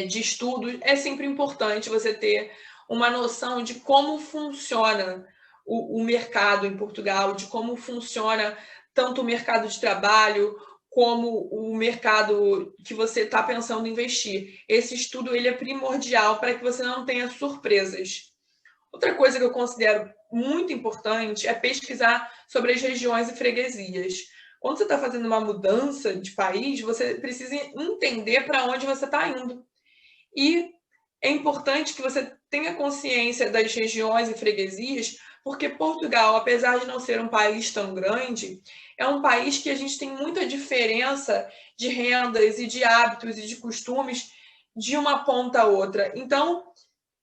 de estudo. É sempre importante você ter uma noção de como funciona o mercado em Portugal, de como funciona tanto o mercado de trabalho como o mercado que você está pensando em investir. Esse estudo ele é primordial para que você não tenha surpresas. Outra coisa que eu considero muito importante é pesquisar sobre as regiões e freguesias. Quando você está fazendo uma mudança de país, você precisa entender para onde você está indo. E é importante que você tenha consciência das regiões e freguesias, porque Portugal, apesar de não ser um país tão grande, é um país que a gente tem muita diferença de rendas e de hábitos e de costumes de uma ponta a outra. Então,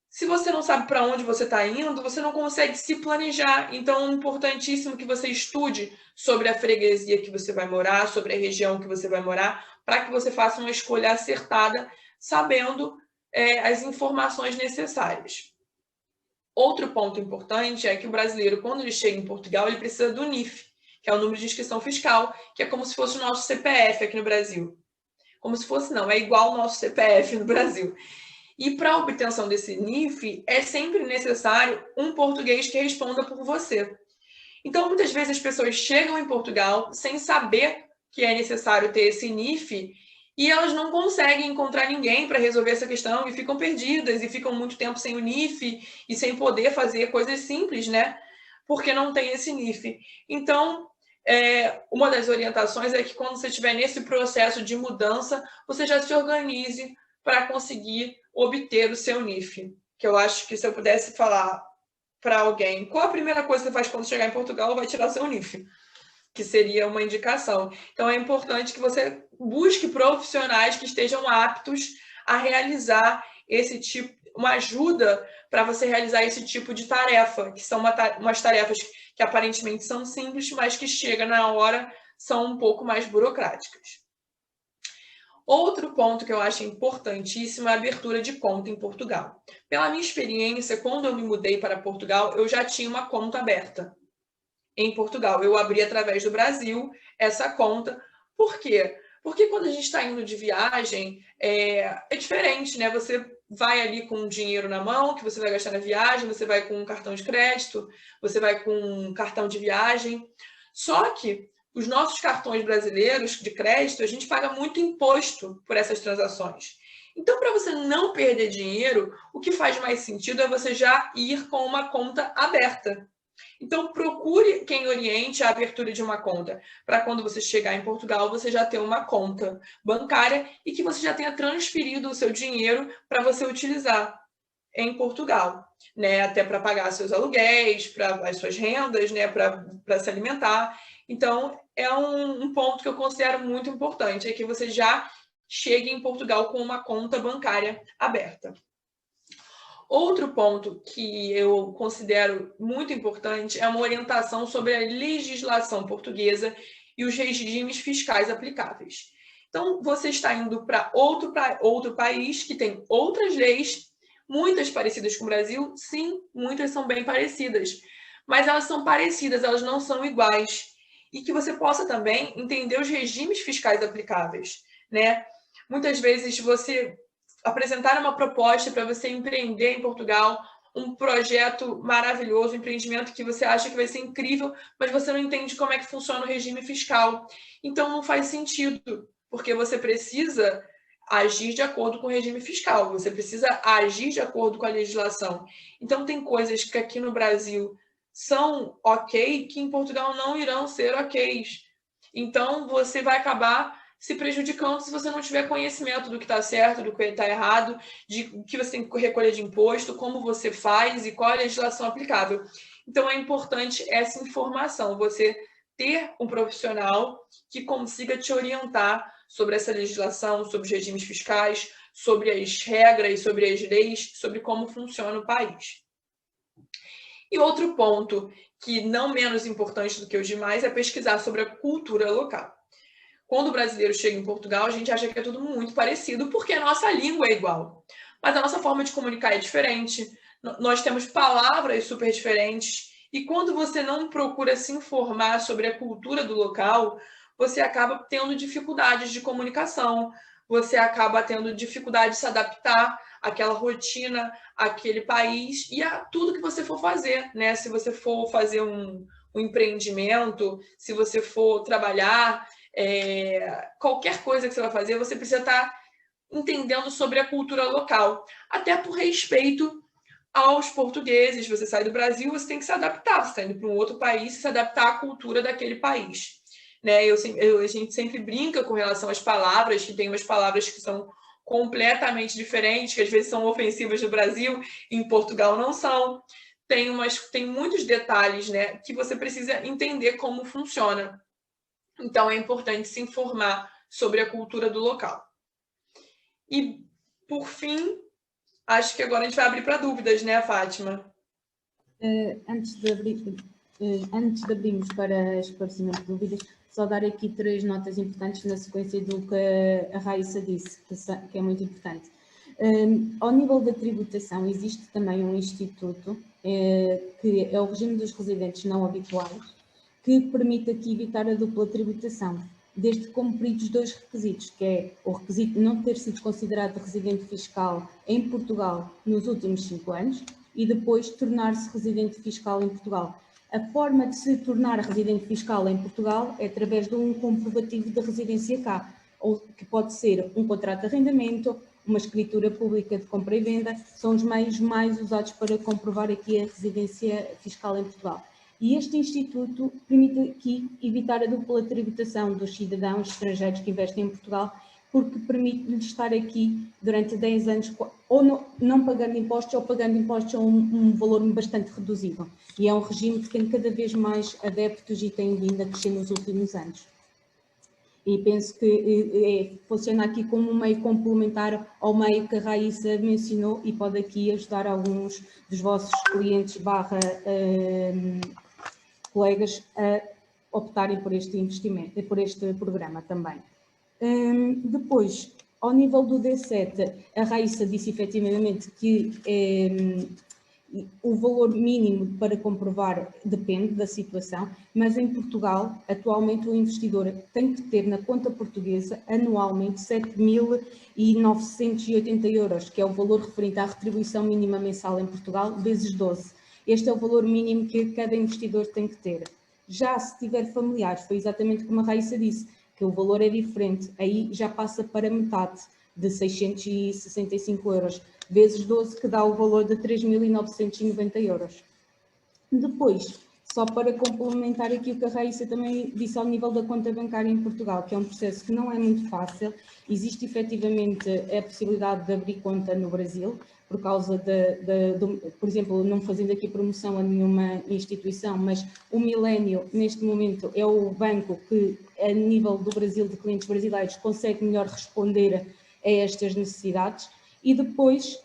se você não sabe para onde você está indo, você não consegue se planejar. Então, é importantíssimo que você estude sobre a freguesia que você vai morar, sobre a região que você vai morar, para que você faça uma escolha acertada, sabendo as informações necessárias. Outro ponto importante é que o brasileiro, quando ele chega em Portugal, ele precisa do NIF, que é o número de inscrição fiscal, que é como se fosse o nosso CPF aqui no Brasil. Como se fosse, não, é igual ao nosso CPF no Brasil. E para a obtenção desse NIF, é sempre necessário um português que responda por você. Então, muitas vezes as pessoas chegam em Portugal sem saber que é necessário ter esse NIF e elas não conseguem encontrar ninguém para resolver essa questão e ficam perdidas e ficam muito tempo sem o NIF e sem poder fazer coisas simples, né? Porque não tem esse NIF. Então, uma das orientações é que quando você estiver nesse processo de mudança, você já se organize para conseguir obter o seu NIF. Que eu acho que se eu pudesse falar para alguém qual a primeira coisa que você faz quando chegar em Portugal, vai tirar seu NIF, que seria uma indicação. Então, é importante que você busque profissionais que estejam aptos a realizar esse tipo, uma ajuda para você realizar esse tipo de tarefa, que são umas tarefas que aparentemente são simples, mas que chega na hora, são um pouco mais burocráticas. Outro ponto que eu acho importantíssimo é a abertura de conta em Portugal. Pela minha experiência, quando eu me mudei para Portugal, eu já tinha uma conta aberta em Portugal. Eu abri através do Brasil essa conta. Por quê? Porque quando a gente está indo de viagem, é diferente, né? Você vai ali com dinheiro na mão, que você vai gastar na viagem, você vai com um cartão de crédito, você vai com um cartão de viagem. Só que os nossos cartões brasileiros de crédito, a gente paga muito imposto por essas transações. Então, para você não perder dinheiro, o que faz mais sentido é você já ir com uma conta aberta. Então, procure quem oriente a abertura de uma conta, para quando você chegar em Portugal, você já ter uma conta bancária e que você já tenha transferido o seu dinheiro para você utilizar em Portugal, né? Até para pagar seus aluguéis, para as suas rendas, né? Para se alimentar. Então, é um ponto que eu considero muito importante, é que você já chegue em Portugal com uma conta bancária aberta. Outro ponto que eu considero muito importante é uma orientação sobre a legislação portuguesa e os regimes fiscais aplicáveis. Então, você está indo para outro país que tem outras leis, muitas parecidas com o Brasil, sim, muitas são bem parecidas, mas elas são parecidas, elas não são iguais. E que você possa também entender os regimes fiscais aplicáveis, né? Muitas vezes você apresentar uma proposta para você empreender em Portugal, um projeto maravilhoso, um empreendimento que você acha que vai ser incrível, mas você não entende como é que funciona o regime fiscal. Então, não faz sentido, porque você precisa agir de acordo com o regime fiscal, você precisa agir de acordo com a legislação. Então, tem coisas que aqui no Brasil são ok, que em Portugal não irão ser ok. Então, você vai acabar se prejudicando se você não tiver conhecimento do que está certo, do que está errado, de o que você tem que recolher de imposto, como você faz e qual a legislação aplicável. Então, é importante essa informação, você ter um profissional que consiga te orientar sobre essa legislação, sobre os regimes fiscais, sobre as regras, sobre as leis, sobre como funciona o país. E outro ponto, que não menos importante do que os demais, é pesquisar sobre a cultura local. Quando o brasileiro chega em Portugal, a gente acha que é tudo muito parecido, porque a nossa língua é igual. Mas a nossa forma de comunicar é diferente, nós temos palavras super diferentes, e quando você não procura se informar sobre a cultura do local, você acaba tendo dificuldades de comunicação, você acaba tendo dificuldade de se adaptar àquela rotina, àquele país e a tudo que você for fazer, né? Se você for fazer um empreendimento, se você for trabalhar, qualquer coisa que você vai fazer, você precisa estar entendendo sobre a cultura local, até por respeito aos portugueses. Você sai do Brasil, você tem que se adaptar, você está indo para um outro país, se adaptar à cultura daquele país, né? A gente sempre brinca com relação às palavras, que tem umas palavras que são completamente diferentes, que às vezes são ofensivas no Brasil, e em Portugal não são. Tem muitos detalhes, né, que você precisa entender como funciona. Então, é importante se informar sobre a cultura do local. E, por fim, acho que agora a gente vai abrir para dúvidas, né, Fátima? Antes de abrirmos para esclarecimento de dúvidas, só dar aqui 3 notas importantes na sequência do que a Raíssa disse, que é muito importante. Ao nível da tributação, existe também um instituto, que é o regime dos residentes não habituais, que permite aqui evitar a dupla tributação, desde cumpridos 2 requisitos, que é o requisito de não ter sido considerado residente fiscal em Portugal nos últimos 5 anos e depois tornar-se residente fiscal em Portugal. A forma de se tornar residente fiscal em Portugal é através de um comprovativo de residência cá, ou que pode ser um contrato de arrendamento, uma escritura pública de compra e venda, são os meios mais usados para comprovar aqui a residência fiscal em Portugal. E este instituto permite aqui evitar a dupla tributação dos cidadãos estrangeiros que investem em Portugal, porque permite-lhes estar aqui durante 10 anos, ou não pagando impostos, ou pagando impostos a um valor bastante reduzido. E é um regime que tem cada vez mais adeptos e tem vindo a crescer nos últimos anos. E penso que funciona aqui como um meio complementar ao meio que a Raíssa mencionou e pode aqui ajudar alguns dos vossos clientes colegas a optarem por este investimento, por este programa também. Depois, ao nível do D7, a Raíssa disse efetivamente que o valor mínimo para comprovar depende da situação, mas em Portugal, atualmente o investidor tem que ter na conta portuguesa anualmente 7.980 euros, que é o valor referente à retribuição mínima mensal em Portugal, vezes 12. Este é o valor mínimo que cada investidor tem que ter. Já se tiver familiares, foi exatamente como a Raíssa disse, que o valor é diferente, aí já passa para metade. de 665 euros, vezes 12, que dá o valor de 3.990 euros. Depois, só para complementar aqui o que a Raíssa também disse ao nível da conta bancária em Portugal, que é um processo que não é muito fácil, existe efetivamente a possibilidade de abrir conta no Brasil, por causa por exemplo, não fazendo aqui promoção a nenhuma instituição, mas o Milênio, neste momento, é o banco que, a nível do Brasil, de clientes brasileiros, consegue melhor responder a estas necessidades. E depois,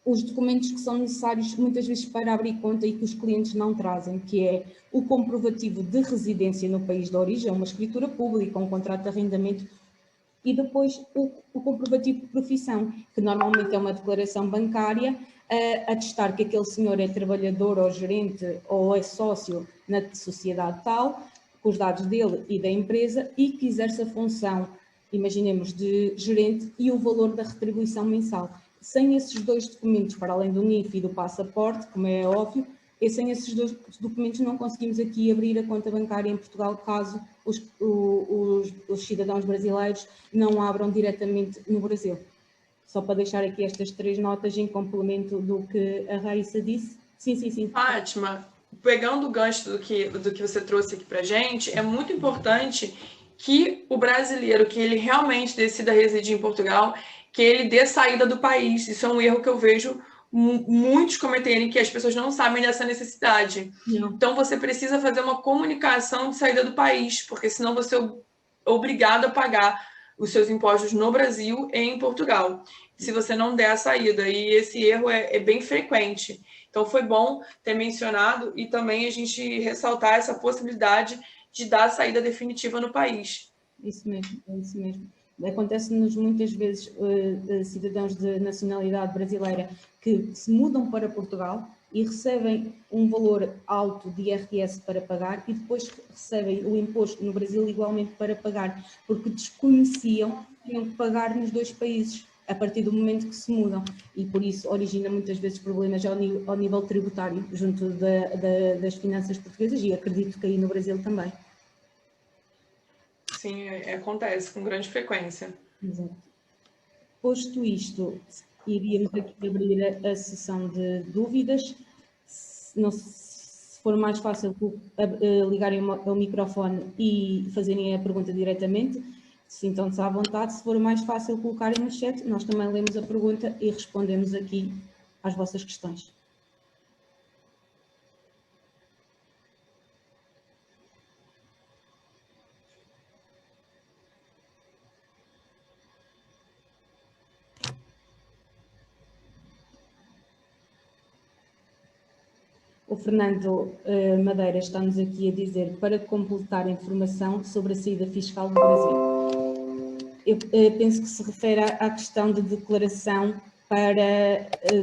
os documentos que são necessários muitas vezes para abrir conta e que os clientes não trazem, que é o comprovativo de residência no país de origem, uma escritura pública, um contrato de arrendamento, e depois o comprovativo de profissão, que normalmente é uma declaração bancária, a atestar que aquele senhor é trabalhador ou gerente ou é sócio na sociedade tal, com os dados dele e da empresa, e que exerce a função, imaginemos, de gerente e o valor da retribuição mensal. Sem esses dois documentos, para além do NIF e do passaporte, como é óbvio, e sem esses dois documentos não conseguimos aqui abrir a conta bancária em Portugal, caso os cidadãos brasileiros não abram diretamente no Brasil. Só para deixar aqui estas 3 notas em complemento do que a Raíssa disse. Sim. Fátima, pegando o gancho do que você trouxe aqui para a gente, é muito importante que o brasileiro, que ele realmente decida residir em Portugal, que ele dê saída do país. Isso é um erro que eu vejo muitos cometerem, que as pessoas não sabem dessa necessidade. Não. Então, você precisa fazer uma comunicação de saída do país, porque senão você é obrigado a pagar os seus impostos no Brasil e em Portugal, se você não der a saída. E esse erro é bem frequente. Então, foi bom ter mencionado e também a gente ressaltar essa possibilidade de dar a saída definitiva no país. Isso mesmo, é isso mesmo. Acontece-nos muitas vezes cidadãos de nacionalidade brasileira que se mudam para Portugal e recebem um valor alto de IRS para pagar e depois recebem o imposto no Brasil igualmente para pagar, porque desconheciam que tinham que pagar nos 2 países a partir do momento que se mudam, e por isso origina muitas vezes problemas ao nível tributário junto das finanças portuguesas, e acredito que aí no Brasil também. Sim, acontece com grande frequência. Exato. Posto isto, iríamos aqui abrir a sessão de dúvidas. Se for mais fácil ligarem o microfone e fazerem a pergunta diretamente, sintam-se à vontade. Se for mais fácil colocarem no chat, nós também lemos a pergunta e respondemos aqui às vossas questões. O Fernando Madeira está-nos aqui a dizer para completar a informação sobre a saída fiscal do Brasil. Eu penso que se refere à questão de declaração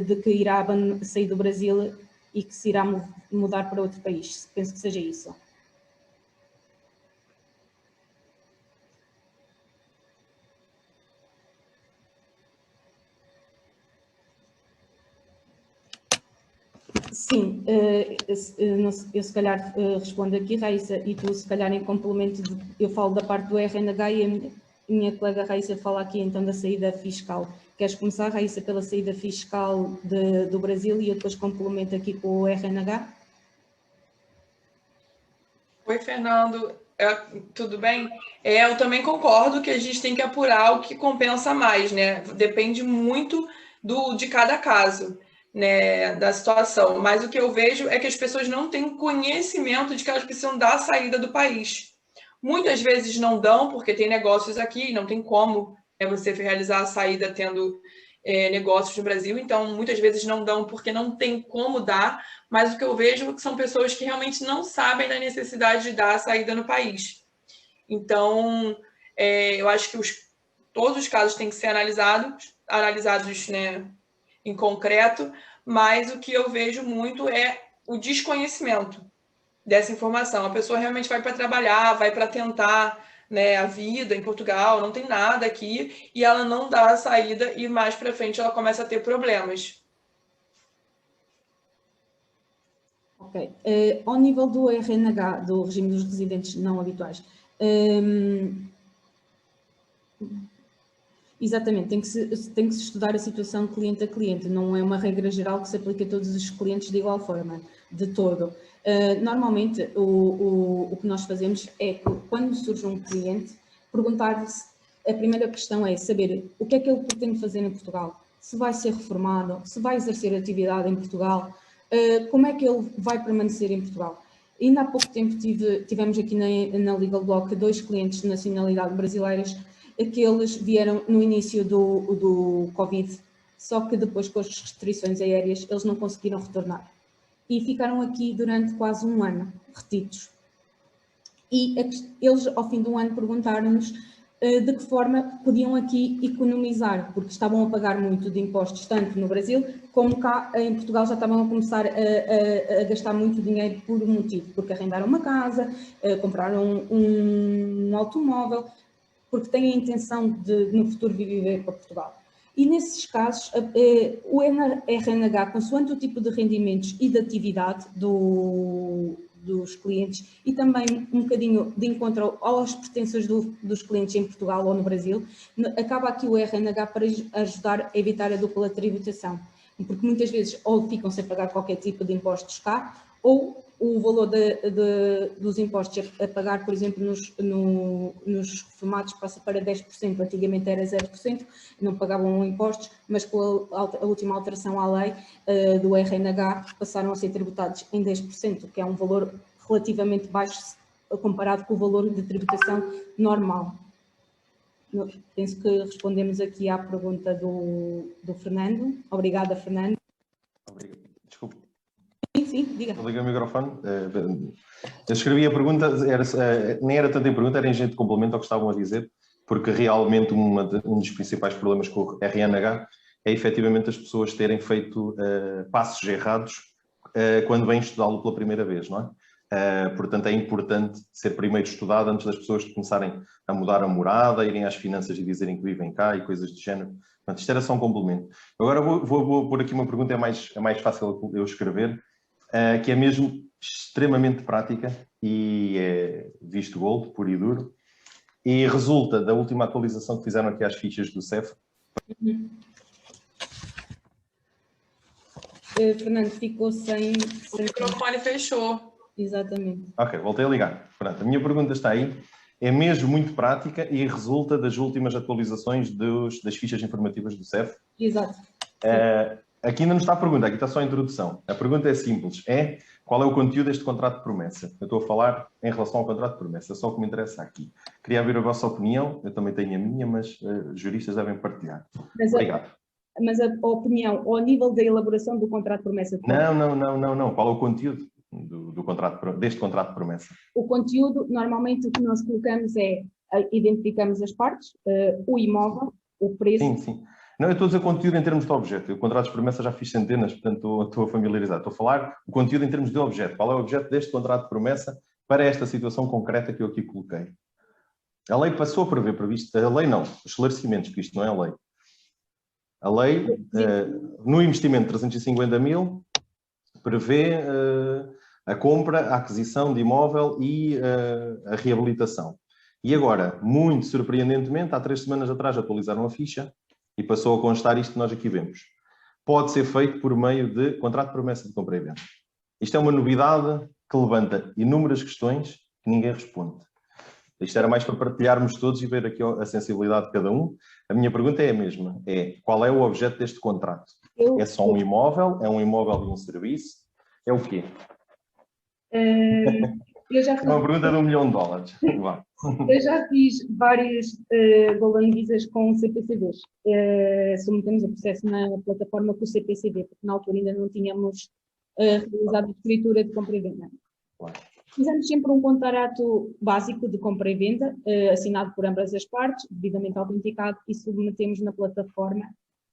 de que irá sair do Brasil e que se irá mudar para outro país. Penso que seja isso. Sim, eu se calhar respondo aqui, Raíssa, e tu se calhar em complemento, eu falo da parte do RNH e a minha colega Raíssa fala aqui então da saída fiscal. Queres começar, Raíssa, pela saída fiscal do Brasil e eu depois complemento aqui com o RNH? Oi, Fernando, tudo bem? Eu também concordo que a gente tem que apurar o que compensa mais, né? Depende muito de cada caso, né, da situação. Mas o que eu vejo é que as pessoas não têm conhecimento de que elas precisam dar a saída do país. Muitas vezes não dão, porque tem negócios aqui, não tem como você realizar a saída tendo negócios no Brasil, então muitas vezes não dão porque não tem como dar, mas o que eu vejo é que são pessoas que realmente não sabem da necessidade de dar a saída no país. Então, eu acho que todos os casos têm que ser analisados, né, em concreto, mas o que eu vejo muito é o desconhecimento dessa informação. A pessoa realmente vai para trabalhar, vai para tentar, né, a vida em Portugal, não tem nada aqui, e ela não dá a saída e mais para frente ela começa a ter problemas. Ok. Ao nível do RNH, do regime dos residentes não habituais, Exatamente, tem que se estudar a situação cliente a cliente, não é uma regra geral que se aplica a todos os clientes de igual forma, de todo. Normalmente, o que nós fazemos é que, quando surge um cliente, perguntar-lhe, a primeira questão é saber o que é que ele pretende fazer em Portugal, se vai ser reformado, se vai exercer atividade em Portugal, como é que ele vai permanecer em Portugal. Ainda há pouco tempo tivemos aqui na Legal Block 2 clientes de nacionalidade brasileiras, que eles vieram no início do Covid, só que depois, com as restrições aéreas, eles não conseguiram retornar. E ficaram aqui durante quase um ano, retidos. E eles, ao fim de um ano, perguntaram-nos de que forma podiam aqui economizar, porque estavam a pagar muito de impostos, tanto no Brasil como cá em Portugal já estavam a começar a gastar muito dinheiro por um motivo, porque arrendaram uma casa, compraram um automóvel, porque têm a intenção de, no futuro, viver para Portugal. E nesses casos, o RNH, consoante o tipo de rendimentos e de atividade dos clientes e também um bocadinho de encontro às pertenças dos clientes em Portugal ou no Brasil, acaba aqui o RNH para ajudar a evitar a dupla tributação, porque muitas vezes ou ficam sem pagar qualquer tipo de impostos cá, ou o valor dos impostos a pagar, por exemplo, nos reformados passa para 10%, antigamente era 0%, não pagavam impostos, mas com a última alteração à lei do RNH passaram a ser tributados em 10%, que é um valor relativamente baixo comparado com o valor de tributação normal. Penso que respondemos aqui à pergunta do Fernando. Obrigada, Fernando. Obrigado. Desculpe. Sim, diga. Liguei o microfone. Eu escrevi a pergunta, nem era tanto em pergunta, era em jeito de complemento ao que estavam a dizer, porque realmente um dos principais problemas com o RNH é efetivamente as pessoas terem feito passos errados quando vêm estudá-lo pela primeira vez, não é? Portanto, é importante ser primeiro estudado antes das pessoas começarem a mudar a morada, irem às finanças e dizerem que vivem cá e coisas do género. Portanto, isto era só um complemento. Agora vou pôr aqui uma pergunta, é mais fácil eu escrever, que é mesmo extremamente prática e é visto gold, puro e duro, e resulta da última atualização que fizeram aqui às fichas do CEF. Fernando, ficou sem... O microfone fechou. Exatamente. Ok, voltei a ligar. Pronto, a minha pergunta está aí. É mesmo muito prática e resulta das últimas atualizações das fichas informativas do CEF. Exato. Aqui ainda não está a pergunta, aqui está só a introdução. A pergunta é simples, qual é o conteúdo deste contrato de promessa? Eu estou a falar em relação ao contrato de promessa, só o que me interessa aqui. Queria ouvir a vossa opinião, eu também tenho a minha, mas juristas devem partilhar. Obrigado. Mas a opinião ao nível da elaboração do contrato de promessa? Não. Qual é o conteúdo deste contrato de promessa? O conteúdo, normalmente o que nós colocamos é, identificamos as partes, o imóvel, o preço. Sim. Não, eu estou a dizer conteúdo em termos de objeto. Eu, contratos de promessa, já fiz centenas, portanto estou a familiarizar. Estou a falar o conteúdo em termos de objeto. Qual é o objeto deste contrato de promessa para esta situação concreta que eu aqui coloquei? A lei passou a prever previsto. A lei não, os esclarecimentos, que isto não é a lei. A lei, no investimento de 350 mil, prevê a compra, a aquisição de imóvel e a reabilitação. E agora, muito surpreendentemente, há 3 semanas atrás atualizaram a ficha e passou a constar isto que nós aqui vemos. Pode ser feito por meio de contrato de promessa de compra e venda. Isto é uma novidade que levanta inúmeras questões que ninguém responde. Isto era mais para partilharmos todos e ver aqui a sensibilidade de cada um. A minha pergunta é a mesma. Qual é o objeto deste contrato? É só um imóvel? É um imóvel de um serviço? É o quê? Eu já É uma pergunta de $1 milhão. Eu já fiz várias Golden Visas com CPCVs. Submetemos o processo na plataforma com o CPCV, porque na altura ainda não tínhamos realizado a escritura de compra e venda. Fizemos sempre um contrato básico de compra e venda, assinado por ambas as partes, devidamente autenticado, e submetemos na plataforma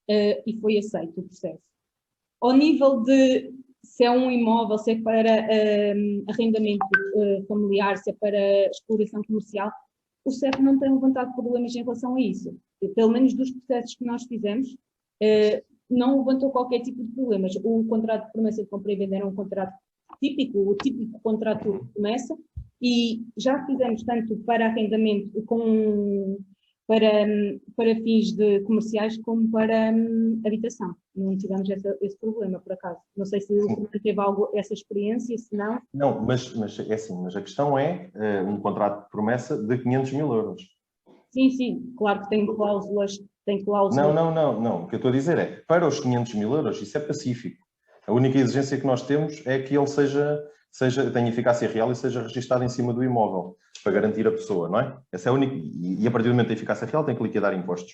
e foi aceito o processo. Ao nível de se é um imóvel, se é para arrendamento familiar, se é para exploração comercial, o CEF não tem levantado problemas em relação a isso. Pelo menos dos processos que nós fizemos, não levantou qualquer tipo de problemas. O contrato de promessa de compra e venda era um contrato típico, o típico contrato de promessa, e já fizemos tanto para arrendamento com para fins comerciais como para habitação. Não tivemos esse problema, por acaso. Não sei se o Fernando teve essa experiência, se não... Não, mas é assim, mas a questão é um contrato de promessa de 500 mil euros. Sim, claro que tem cláusulas. Não. O que eu estou a dizer é, para os 500 mil euros, isso é pacífico. A única exigência que nós temos é que ele tenha eficácia real e seja registado em cima do imóvel, para garantir a pessoa, não é? Essa é a única, e a partir do momento da eficácia real tem que liquidar impostos.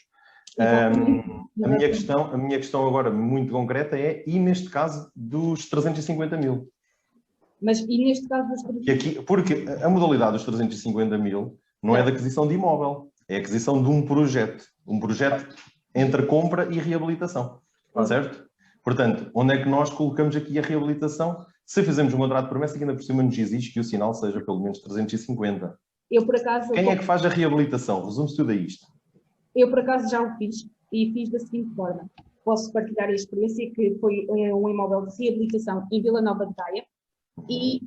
A minha questão agora muito concreta é, e neste caso dos 350 mil? Mas e neste caso dos 350 porque a modalidade dos 350 mil não é de aquisição de imóvel, é a aquisição de um projeto entre compra e reabilitação, certo? Portanto, onde é que nós colocamos aqui a reabilitação? Se fizermos um contrato de promessa, que ainda por cima nos exige que o sinal seja pelo menos 350. Eu, por acaso... Quem é que faz a reabilitação? Resume-se tudo a isto. Eu, por acaso, já o fiz, e fiz da seguinte forma. Posso partilhar a experiência, que foi um imóvel de reabilitação em Vila Nova de Gaia, e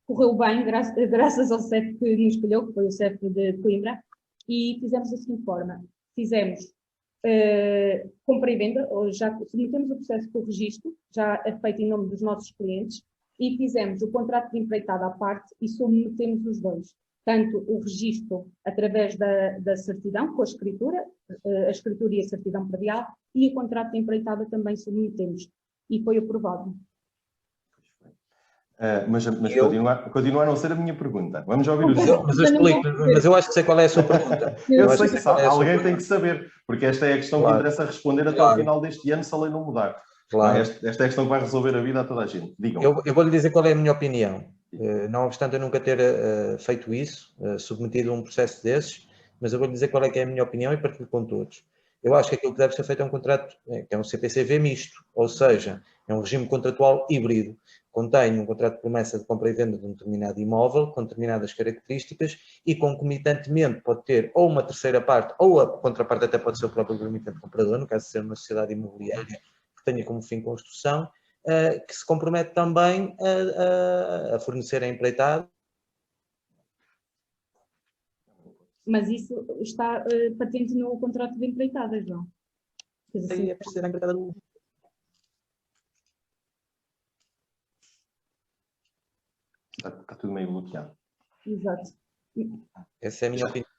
correu bem, graças ao CEF que nos escolheu, que foi o CEF de Coimbra, e fizemos da seguinte forma. Fizemos compra e venda, já submetemos o processo com o registro, já é feito em nome dos nossos clientes, e fizemos o contrato de empreitada à parte e submetemos os dois. Tanto o registro através da certidão, com a escritura e a certidão predial, e o contrato de empreitada também submetemos. E foi aprovado. Mas continua a não ser a minha pergunta. Vamos ouvir o senhor. Mas eu explico, mas eu acho que sei qual é a sua pergunta. Eu sei que sabe, alguém tem que saber, porque esta é a questão que interessa responder até ao final deste ano, se a lei não mudar. Claro. Esta é a questão que vai resolver a vida a toda a gente. Digam. Eu vou-lhe dizer qual é a minha opinião. Não obstante eu nunca ter feito isso, submetido a um processo desses, mas eu vou-lhe dizer qual é que é a minha opinião e partilho com todos. Eu acho que aquilo que deve ser feito é um contrato, que é um CPCV misto, ou seja, é um regime contratual híbrido. Contém um contrato de promessa de compra e venda de um determinado imóvel, com determinadas características, e concomitantemente pode ter ou uma terceira parte, ou a contraparte até pode ser o próprio limitante comprador, no caso de ser uma sociedade imobiliária que tenha como fim construção, que se compromete também a fornecer a empreitada. Mas isso está patente no contrato de empreitada, João. É preciso a empreitada do... Está tudo meio bloqueado. Exato. Essa é a minha opinião.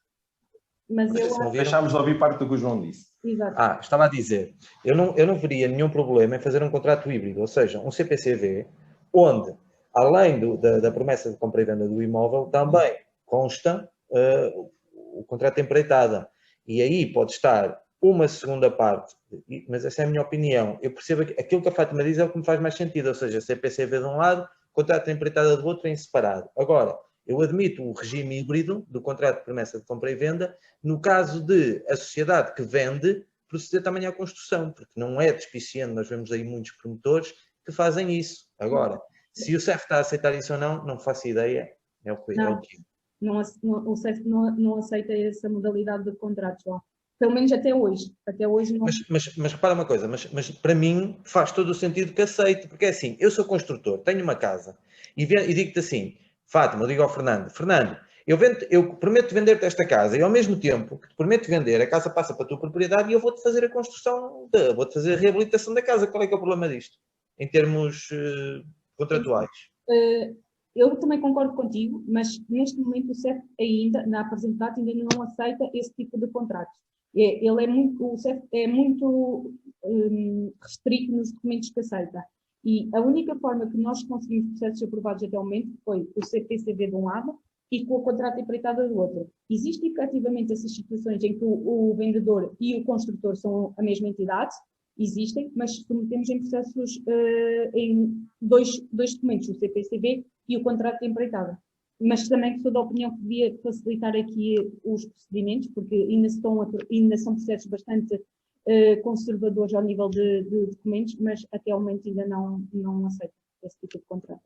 Mas deixámos de ouvir parte do que o João disse. Exato. Estava a dizer, eu não veria nenhum problema em fazer um contrato híbrido, ou seja, um CPCV, onde, além da promessa de compra e venda do imóvel, também consta o contrato de empreitada. E aí pode estar uma segunda parte, mas essa é a minha opinião. Eu percebo que aquilo que a Fátima diz é o que me faz mais sentido, ou seja, CPCV de um lado, contrato de empreitada do outro em separado. Agora, eu admito o regime híbrido do contrato de promessa de compra e venda no caso de a sociedade que vende proceder também à construção, porque não é despiciente, nós vemos aí muitos promotores que fazem isso. Agora, se o CEF está a aceitar isso ou não, não faço ideia, é o que o CEF não aceita essa modalidade de contrato, João. Pelo menos até hoje. Até hoje não... Mas repara uma coisa, mas para mim faz todo o sentido que aceite, porque é assim, eu sou construtor, tenho uma casa e digo-te assim, Fátima, eu digo ao Fernando, eu prometo vender-te esta casa e ao mesmo tempo que te prometo vender, a casa passa para a tua propriedade e eu vou-te fazer a construção, vou-te fazer a reabilitação da casa. Qual é que é o problema disto, em termos contratuais? Eu também concordo contigo, mas neste momento o CEF ainda, na apresentação, ainda não aceita esse tipo de contratos. O CEF é muito restrito nos documentos que aceita. E a única forma que nós conseguimos processos aprovados até o momento foi o CPCV de um lado e com o contrato de empreitada do outro. Existem efetivamente essas situações em que o vendedor e o construtor são a mesma entidade, existem, mas submetemos em processos em dois documentos, o CPCV e o contrato de empreitada. Mas também sou da opinião que devia facilitar aqui os procedimentos, porque ainda são processos bastante conservadores ao nível de documentos, mas até ao momento ainda não aceito esse tipo de contrato.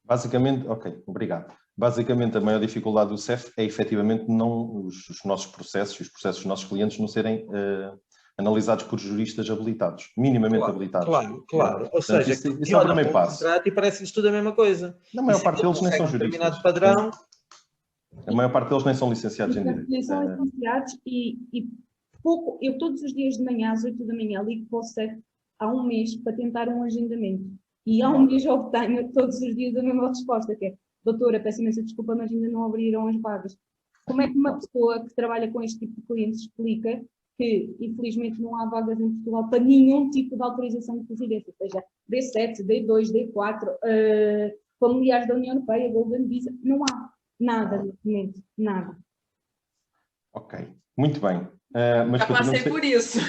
Basicamente, ok, obrigado. Basicamente, a maior dificuldade do CEF é efetivamente não os nossos processos, os processos dos nossos clientes não serem analisados por juristas habilitados, minimamente habilitados. Claro. Ou portanto, seja, isso é o primeiro passo. E parece-lhes tudo a mesma coisa. Na maior parte deles nem são juristas. Padrão. A maior parte deles nem são licenciados em Nem Direito. são licenciados e pouco, eu todos os dias de manhã, às 8 da manhã, ligo para o CEF há um mês para tentar um agendamento. E há um mês eu obtenho todos os dias a mesma resposta, que é: doutora, peço imensa desculpa, mas ainda não abriram as vagas. Como é que uma pessoa que trabalha com este tipo de clientes explica que, infelizmente, não há vagas em Portugal para nenhum tipo de autorização de residência, seja D7, D2, D4, familiares da União Europeia, Golden Visa, não há nada neste momento, nada. Ok, muito bem. Mas Já passei por isso.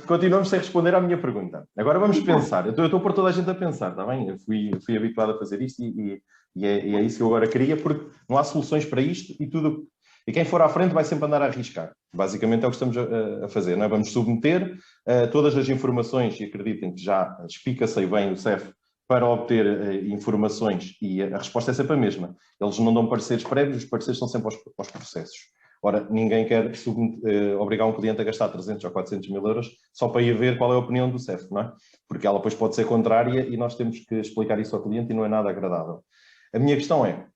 Continuamos sem responder à minha pergunta. Agora vamos pensar. Eu estou por toda a gente a pensar, está bem? Eu fui habituado a fazer isto e é isso que eu agora queria, porque não há soluções para isto e quem for à frente vai sempre andar a arriscar. Basicamente é o que estamos a fazer, não é? Vamos submeter todas as informações, e acreditem que já explicacei bem o CEF para obter informações, e a resposta é sempre a mesma. Eles não dão pareceres prévios, os pareceres são sempre aos processos. Ora, ninguém quer obrigar um cliente a gastar 300 ou 400 mil euros só para ir ver qual é a opinião do CEF, não é? Porque ela depois pode ser contrária e nós temos que explicar isso ao cliente e não é nada agradável. A minha questão é,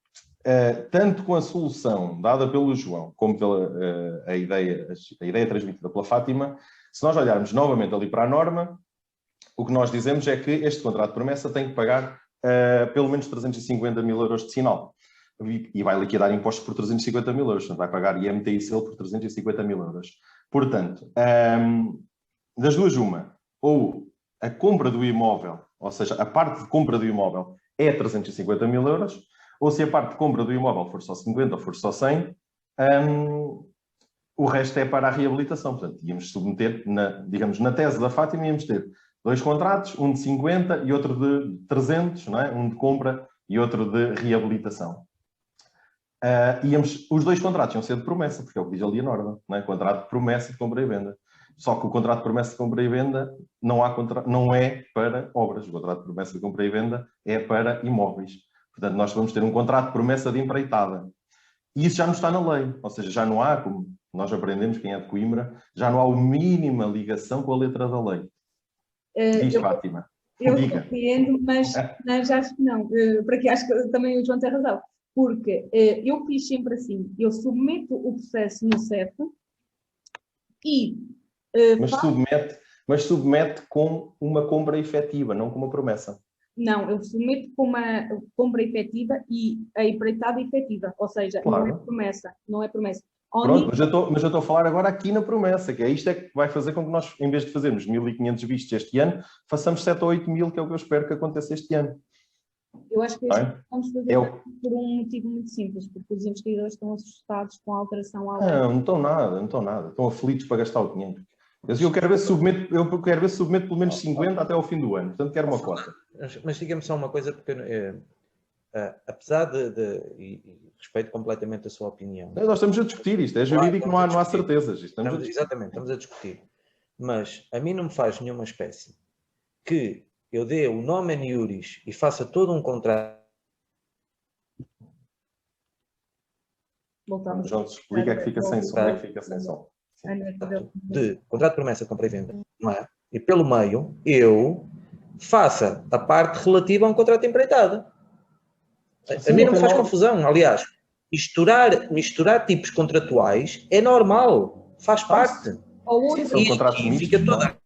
tanto com a solução dada pelo João, como pela a ideia transmitida pela Fátima, se nós olharmos novamente ali para a norma, o que nós dizemos é que este contrato de promessa tem que pagar pelo menos 350 mil euros de sinal. E vai liquidar impostos por 350 mil euros, portanto vai pagar IMT e SEL por 350 mil euros. Portanto, das duas uma, ou a compra do imóvel, ou seja, a parte de compra do imóvel é 350 mil euros, ou se a parte de compra do imóvel for só 50 ou for só 100, o resto é para a reabilitação. Portanto, íamos submeter, digamos, na tese da Fátima, íamos ter 2 contratos, um de 50 e outro de 300, não é? Um de compra e outro de reabilitação. Os 2 contratos iam ser de promessa, porque é o que diz ali a norma, não é? Contrato de promessa de compra e venda. Só que o contrato de promessa de compra e venda não é para obras. O contrato de promessa de compra e venda é para imóveis. Portanto, nós vamos ter um contrato de promessa de empreitada. E isso já não está na lei. Ou seja, já não há, como nós aprendemos, quem é de Coimbra, já não há a mínima ligação com a letra da lei. Diz, Fátima. Eu compreendo, mas acho que não. Porque acho que também o João tem razão. Porque eu fiz sempre assim, eu submeto o processo no CEF e... Mas submete com uma compra efetiva, não com uma promessa. Não, eu submeto com uma compra efetiva e a empreitada efetiva, ou seja, claro. Não é promessa. Pronto, mas eu estou a falar agora aqui na promessa, que é isto é que vai fazer com que nós, em vez de fazermos 1.500 vistos este ano, façamos 7 ou 8 mil, que é o que eu espero que aconteça este ano. Eu acho que vamos fazer por um motivo muito simples, porque os investidores estão assustados com a alteração à lei. Não estão nada. Estão aflitos para gastar o dinheiro. Eu quero ver se submeto pelo menos 50 até ao fim do ano. Portanto, quero uma cota. Mas diga-me só uma coisa, porque apesar e respeito completamente a sua opinião. Nós estamos a discutir isto. É jurídico, não há certezas. Exatamente, estamos a discutir. Mas a mim não me faz nenhuma espécie que eu dê o nome em iuris e faça todo um contrato. Voltamos. João, explica que fica sem som. De contrato de promessa, compra e venda, não é? E pelo meio, eu faça a parte relativa a um contrato de empreitada. A mim não me faz confusão. Aliás, misturar tipos contratuais é normal, faz parte. Sim, um contrato e fica toda...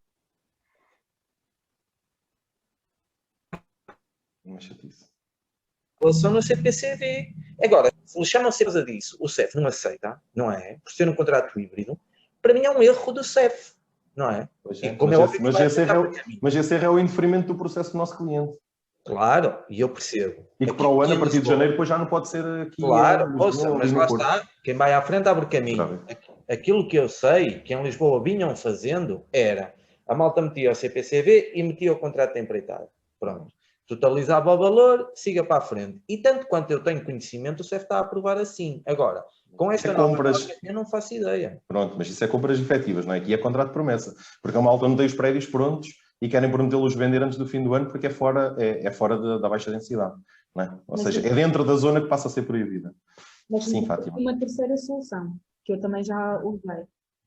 relação no CPCV. Agora, se lhe chamam-se coisa disso, o CEF não aceita, não é? Por ser um contrato híbrido, para mim é um erro do CEF, não é? Mas esse erro é o indeferimento do processo do nosso cliente. Claro, e eu percebo. E que para o ano, a partir de janeiro, depois já não pode ser aqui. Claro, mas lá está. Quem vai à frente abre caminho. Aquilo que eu sei que em Lisboa vinham fazendo era a malta metia o CPCV e metia o contrato de empreitada. Pronto. Totalizava o valor, siga para a frente. E tanto quanto eu tenho conhecimento, o CEF está a aprovar assim. Agora, com esta nova eu não faço ideia. Pronto, mas isso é compras efetivas, não é? Aqui é contrato de promessa. Porque a malta não tem os prédios prontos e querem prometê-los vender antes do fim do ano porque é fora da baixa densidade. Não é? Ou seja, é dentro da zona que passa a ser proibida. Mas sim, Fátima. Uma terceira solução, que eu também já usei,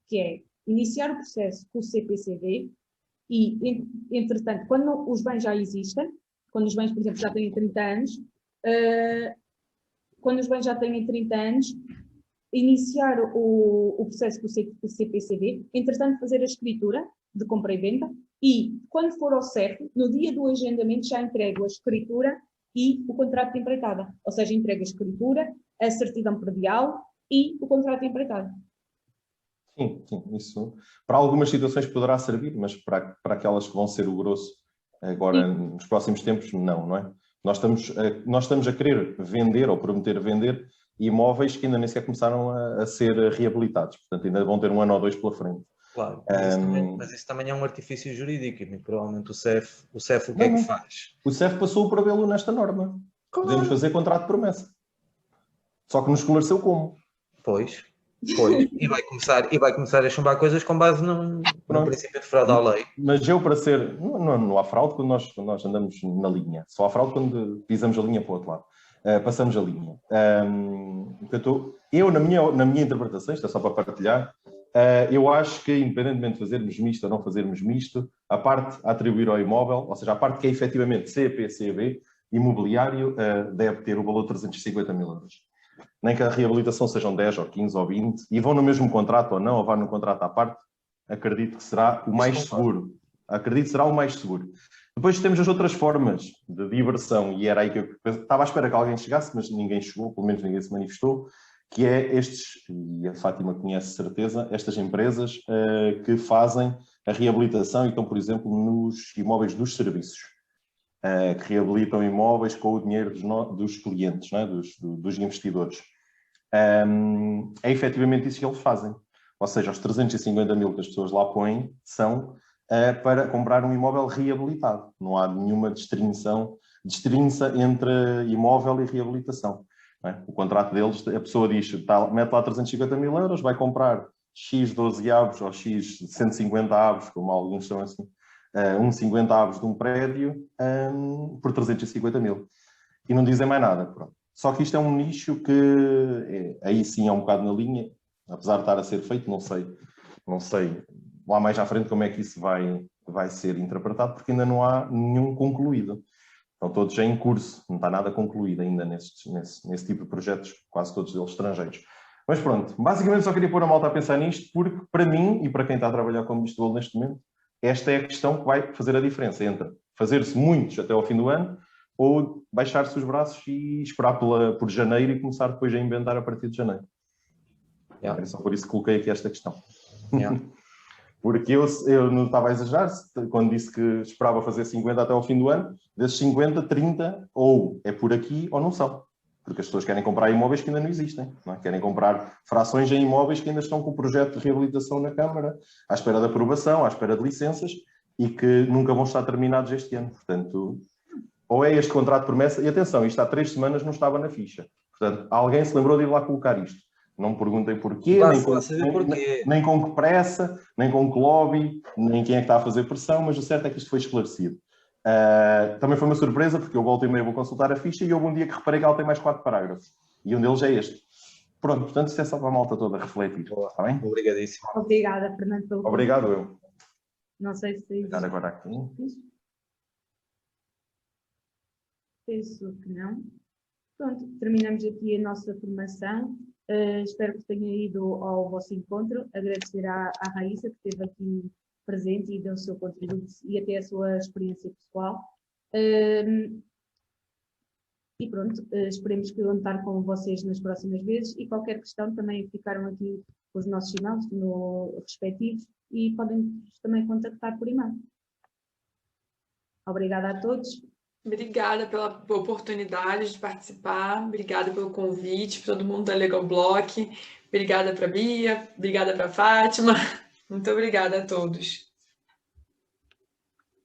que é iniciar o processo com o CPCV e, entretanto, quando os bens já existem, quando os bens, por exemplo, já têm 30 anos, quando os bens já têm 30 anos, iniciar o processo do CPCV, entretanto fazer a escritura de compra e venda e, quando for ao CEF, no dia do agendamento já entrego a escritura e o contrato de empreitada. Ou seja, entrego a escritura, a certidão predial e o contrato de empreitada. Sim, sim, isso para algumas situações poderá servir, mas para aquelas que vão ser o grosso agora nos próximos tempos, não é? Nós estamos a querer vender ou prometer vender imóveis que ainda nem sequer começaram a ser reabilitados, portanto ainda vão ter 1 ano ou 2 pela frente. Claro, mas isso também é um artifício jurídico e provavelmente o CEF o que Não, é que faz? O CEF passou por abê-lo nesta norma. Claro. Podemos fazer contrato de promessa. Só que nos esclareceu como. Pois. E vai começar a chumbar coisas com base no princípio de fraude à lei. Mas eu, para ser... Não há fraude quando nós andamos na linha. Só há fraude quando pisamos a linha para o outro lado. Passamos a linha. Eu, na minha interpretação, isto é só para partilhar, eu acho que, independentemente de fazermos misto ou não fazermos misto, a parte a atribuir ao imóvel, ou seja, a parte que é efetivamente CPCV, imobiliário, deve ter o valor de 350 mil euros. Nem que a reabilitação sejam 10 ou 15 ou 20, e vão no mesmo contrato ou não, ou vá no contrato à parte, acredito que será o mais seguro. Acredito que será o mais seguro. Depois temos as outras formas de diversão, e era aí que eu estava à espera que alguém chegasse, mas ninguém chegou, pelo menos ninguém se manifestou, que é estes, e a Fátima conhece de certeza, estas empresas que fazem a reabilitação e estão, por exemplo, nos imóveis dos serviços, que reabilitam imóveis com o dinheiro dos clientes, não é? dos investidores. É efetivamente isso que eles fazem. Ou seja, os 350 mil que as pessoas lá põem são para comprar um imóvel reabilitado. Não há nenhuma destrinça entre imóvel e reabilitação. Não é? O contrato deles, a pessoa diz, mete lá 350 mil euros, vai comprar X 12 avos ou X 150 avos, como alguns são assim, 50 avos de um prédio por 350 mil. E não dizem mais nada. Pronto. Só que isto é um nicho que aí sim é um bocado na linha, apesar de estar a ser feito, não sei lá mais à frente como é que isso vai ser interpretado, porque ainda não há nenhum concluído. Estão todos em curso, não está nada concluído ainda nesse tipo de projetos, quase todos eles estrangeiros. Mas pronto, basicamente só queria pôr a malta a pensar nisto, porque para mim, e para quem está a trabalhar como visto neste momento, esta é a questão que vai fazer a diferença entre fazer-se muitos até ao fim do ano ou baixar-se os braços e esperar por janeiro e começar depois a inventar a partir de janeiro. Yeah. É só por isso que coloquei aqui esta questão. Yeah. Porque eu não estava a exagerar quando disse que esperava fazer 50 até ao fim do ano. Desses 50, 30 ou é por aqui ou não são. Porque as pessoas querem comprar imóveis que ainda não existem. Não é? Querem comprar frações em imóveis que ainda estão com o projeto de reabilitação na Câmara, à espera de aprovação, à espera de licenças, e que nunca vão estar terminados este ano. Portanto, ou é este contrato de promessa, e atenção, isto há 3 semanas não estava na ficha. Portanto, alguém se lembrou de ir lá colocar isto. Não me perguntem porquê, nem com que pressa, nem com que lobby, nem quem é que está a fazer pressão, mas o certo é que isto foi esclarecido. Também foi uma surpresa, porque eu volto e meio vou consultar a ficha e houve um dia que reparei que ela tem mais 4 parágrafos. E um deles é este. Pronto, portanto, isto é só para a malta toda refletir. Está bem? Obrigadíssimo. Obrigada, Fernando, pelo Obrigado, eu. Não sei se Obrigado agora aqui. Penso que não. Pronto, terminamos aqui a nossa formação. Espero que tenha ido ao vosso encontro. Agradecer à Raíssa que esteve aqui presente e deu o seu contributo e até a sua experiência pessoal. E pronto, esperemos que contar com vocês nas próximas vezes e qualquer questão também ficaram aqui os nossos e-mails respectivos e podem também contactar por e-mail. Obrigada a todos. Obrigada pela oportunidade de participar, obrigada pelo convite, para todo mundo da Legal Block, obrigada para a Bia, obrigada para a Fátima, muito obrigada a todos.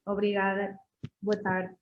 Obrigada, boa tarde.